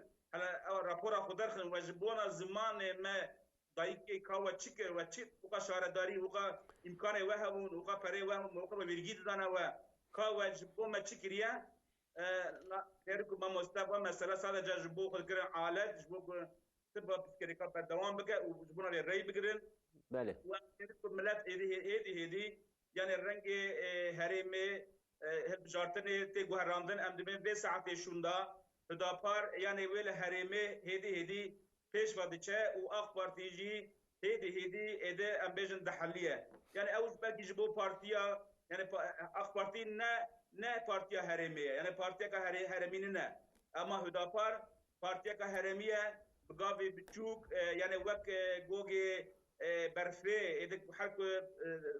rapora xwe derxin we ji bona zimanê me dayîkê ka we çi kir we çi weka şaredarî weka îmkanê we hebûn weka perê we hebûn weka vergî didane we ka we ji bo me çi kiriye Derim ku mamoste ve mesela sadece ji bo xwekirin alet ji bo ku tıbba piskirêka berdewam bike û ji bona vê rey bigirin Belê millet êdî yani rengê herêmê هبجارتنی تی گوهراندن ام دبین به ساعت شوندا هداپار یعنی ویل حریمه هدی پیش ودیچه و اخ پارتیجی هدی اده ام بیجن دحلیه yani ev belki ji bo partiya yani AK Parti ne partiya heremiye yani partiya ka heremini ne ama Hüdapar partiya ka heremiye gavi biçuk yani vek gogi berfe edik hark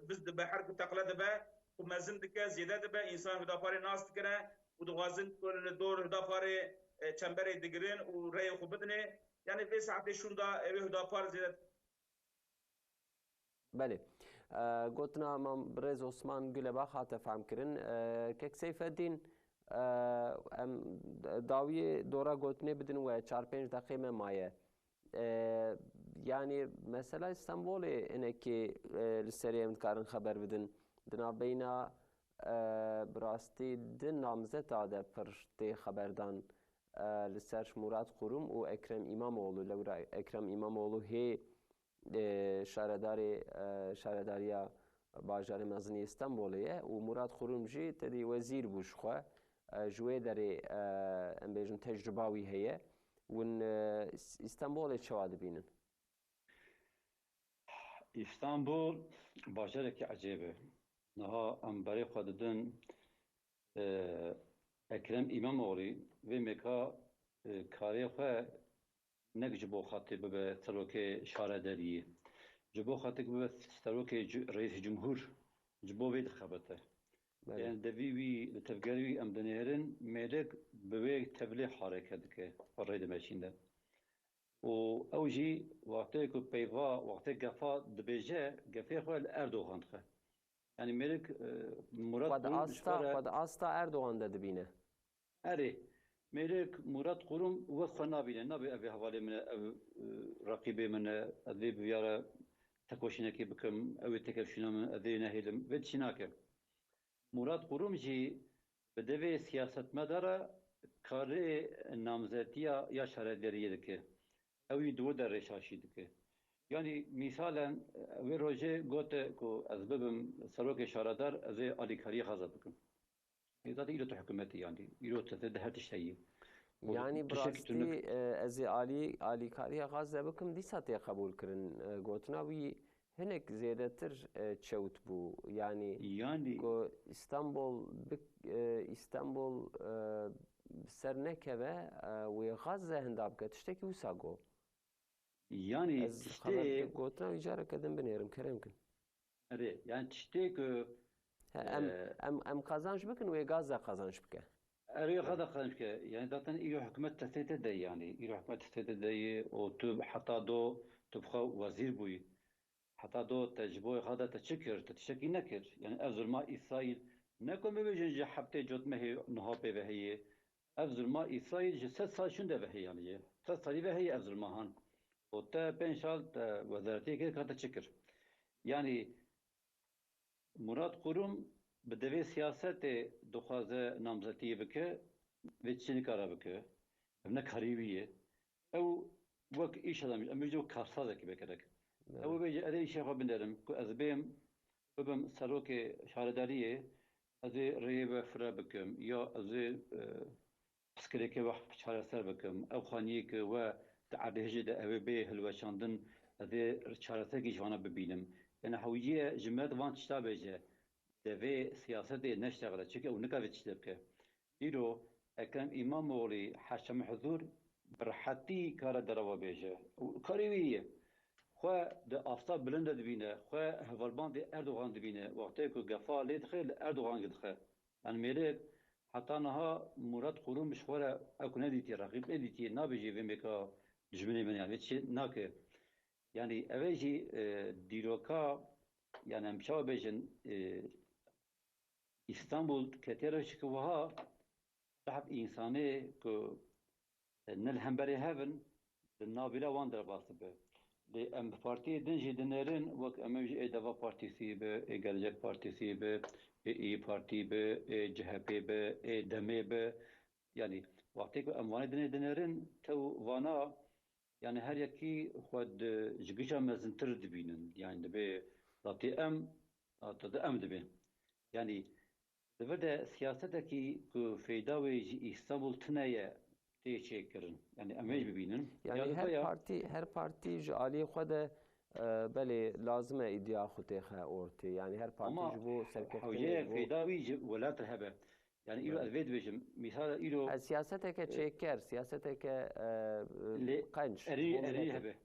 biz de be hark taklada be ku mezin dike ziyade de be insan Hüdapar'ı nas dikene u dugazin kol dor Hüdapar'ı çembere digirin u rey xubidne yani ve saate şunda ev Hüdapar ziyade بله گوتنا مام برز عثمان گلبا خاطر فهم کرن که سیف الدین ام داوی دورا گوتنه بدن و 4-5 دقیقه مایه yani mesela İstanbul'u eneki liseriyem karın haber بدن dina beyna براستی دن نامزد آده پر تی خبردان لسرش مراد خورم و اکرم اماموğlu لورا اکرم اماموğlu هی شارداریا باجار مزنی استانبولیه و مراد خورمجی تدی وزیر بوشخوا جوی داری ام بیجن تجربوی هیه ون استانبول چه بینن İstanbul bajareke acebe. Naha ambari xwedidin Ekrem İmamoğlu ve meka karê xwe nek ji bo xatê bibe serokê şaredariyê. Ji bo xatek bibe serokê Reîs Cumhur ji bo vê dixebite. Yani devî wî li tevgerî wî em dinêrin mêrek bi wê tevlê hareket dike rê dimeşîne. û ew jî wextê ku peyva wextê gefa dibêje gefê xwe li Erdogan dixe. Yani mêrek Murat Kurum asta Erdogan da dibîne. Erê mêrek Murat Kurum wek xwe nabîne nabe ev ê hevalê min e ev raqîbê min e ez vê bivyara tekoşînekê bikim ew ê tekevşîna min ez ê nehêlim vê çî nake. Murat Kurum jî bi devê siyasetmedara karê namzetiya ya şaredariyê dike. Ew jî di we de rêşaşî dike. Yani misalen wê rojê gote ku ez bibim serokê şaredar ez ê alîkariyê xeza bikim. Zaten îro tu hikûmetî yani îro te de her tişteyî. Yani براستی از عالی کاری غاز بکم دیسا تی قبول کرن گوتنا وی هنک زیاده تر چوت بو yani کو İstanbul سر نکوه و غاز هنداب که تشتکی وسا گو yani خبر گوتنا ویجاره کدن بنیرم کرم کن yani tiştek ام kazanç بکن و غاز kazanç بکن أري هذا خلينك يعني داتن إيرو حكومة تستيت ده يعني إيرو حكومة تستيت ده أو تب حتى دو تبخو وزير بوي حتى دو تجبوي هذا تشكر تشكي نكر يعني أفضل ما إسرائيل نكون بيجن جحبتي جوت مهي نهابي بهي أفضل ما إسرائيل جسد سال شون ده بهي يعني سال سالي بهي أفضل ما هن وتا بين شال وزارتي كده كده تشكر يعني مراد قروم بدوی سیاست دخوازه نامزدی بکه و چی نکاره بکه ام نکاریویه او وقت ایش آدم اما جو کارسازه کی بکرک او بیج اره ایش خو بندرم کو از بیم ببم سروک شهرداریه از ریب فرا بکم یا از اسکریکه وقت چهارسر بکم او خانیه که و تعرض ده او به هلوشاندن از چهارسر کی جوانا ببینم یعنی حویه جمعت وان چتا بیجه devê siyasetê neşteğile çünkü ew nikave tiştê bike. Îro Ekrem İmamoğlu heşeme huzur bi rehetî kare derava bêje. Karê wî ye. Xwe di afta bilind de dibîne, xwe hevalbandê Erdogan dibîne. Wextê ku gefa lê dixe li Erdogan dixe. Yani mêrek heta niha Murat Kurum ji xwe re ew ku nedîtiye raqîb nedîtiye nabêje vê mêka dijminê min yani çi nake. Yani ev ê jî dîroka yani em çawa bêjin İstanbul ketera şikwaha rahb insani ku nel hemberi hevin nabila wan derbası be. De em partiye din jî dinerin wek em jî Deva Partisi be, Gelecek Partisi be, İYİ Parti be, CHP be, DEM be. Yani wextê ku em wanê dinerin tew vana yani her yekî xwed ji gişa mezintir dibînin. Yani dibe zatî em em dibe. Yani Devede siyaseteki ku feyda ve İstanbul tınaya teşekkürün. Yani emeği bibinin. Yani her parti ji aliyê xwe de belê lazim e îdiya xwe tê xe ortê. Yani her parti ama ji bo serkeftinê hawye bo feyda ve welat hebe. Yani ilo Evet. elved bejim. Misal ilo siyaseteke çêker, siyaseteke qenç eri bo eri miletê. hebe.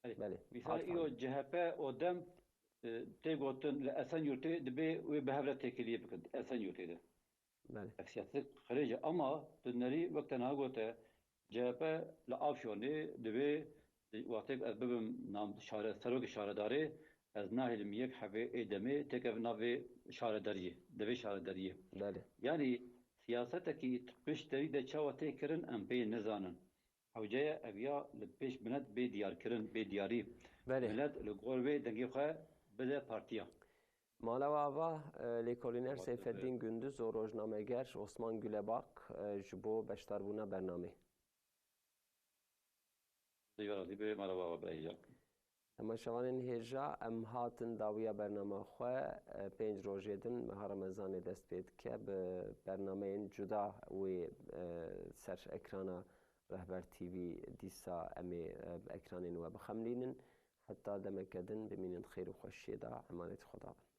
Belê, Misal hat ilo fahmî. CHP o dem tê gotin li Esenyurtê dibe wê bi hev re têkiliye bikin Esenyurtê. Belê. Siyaset xirêce ama tu nerî wekte niha gote CHP li Afyonê divê wextê ez bibim serokê şaredarê ez nahêlim yek hevê ê demê têkevin navê şaredariyê divê şaredariyê. Belê. Yani siyasetekî pişterî de çawa tê kirin em pê nizanin. Hewce ev ya li pêş milet bê diyarkirin bê diyarî. Belê. Millet li gor wê dengê xwe bide partiya. Mala ava lêkolîner Seyfeddîn Gündüz û rojnameger Osman Gülebak ji bo beşdarbûna bernamê. Dîwara dîbê merhaba beyja. Temaşevanên hêja em hatin dawiya bernama xwe 5 rojê din meha Remezanê dest pê dike bi bernameyên cuda wê ser ekrana Rehber TV dîsa em ê bi ekranên we bixemlînin. Heta demeke din bimînin xêr û xweşiyê da emanetî Xweda bin.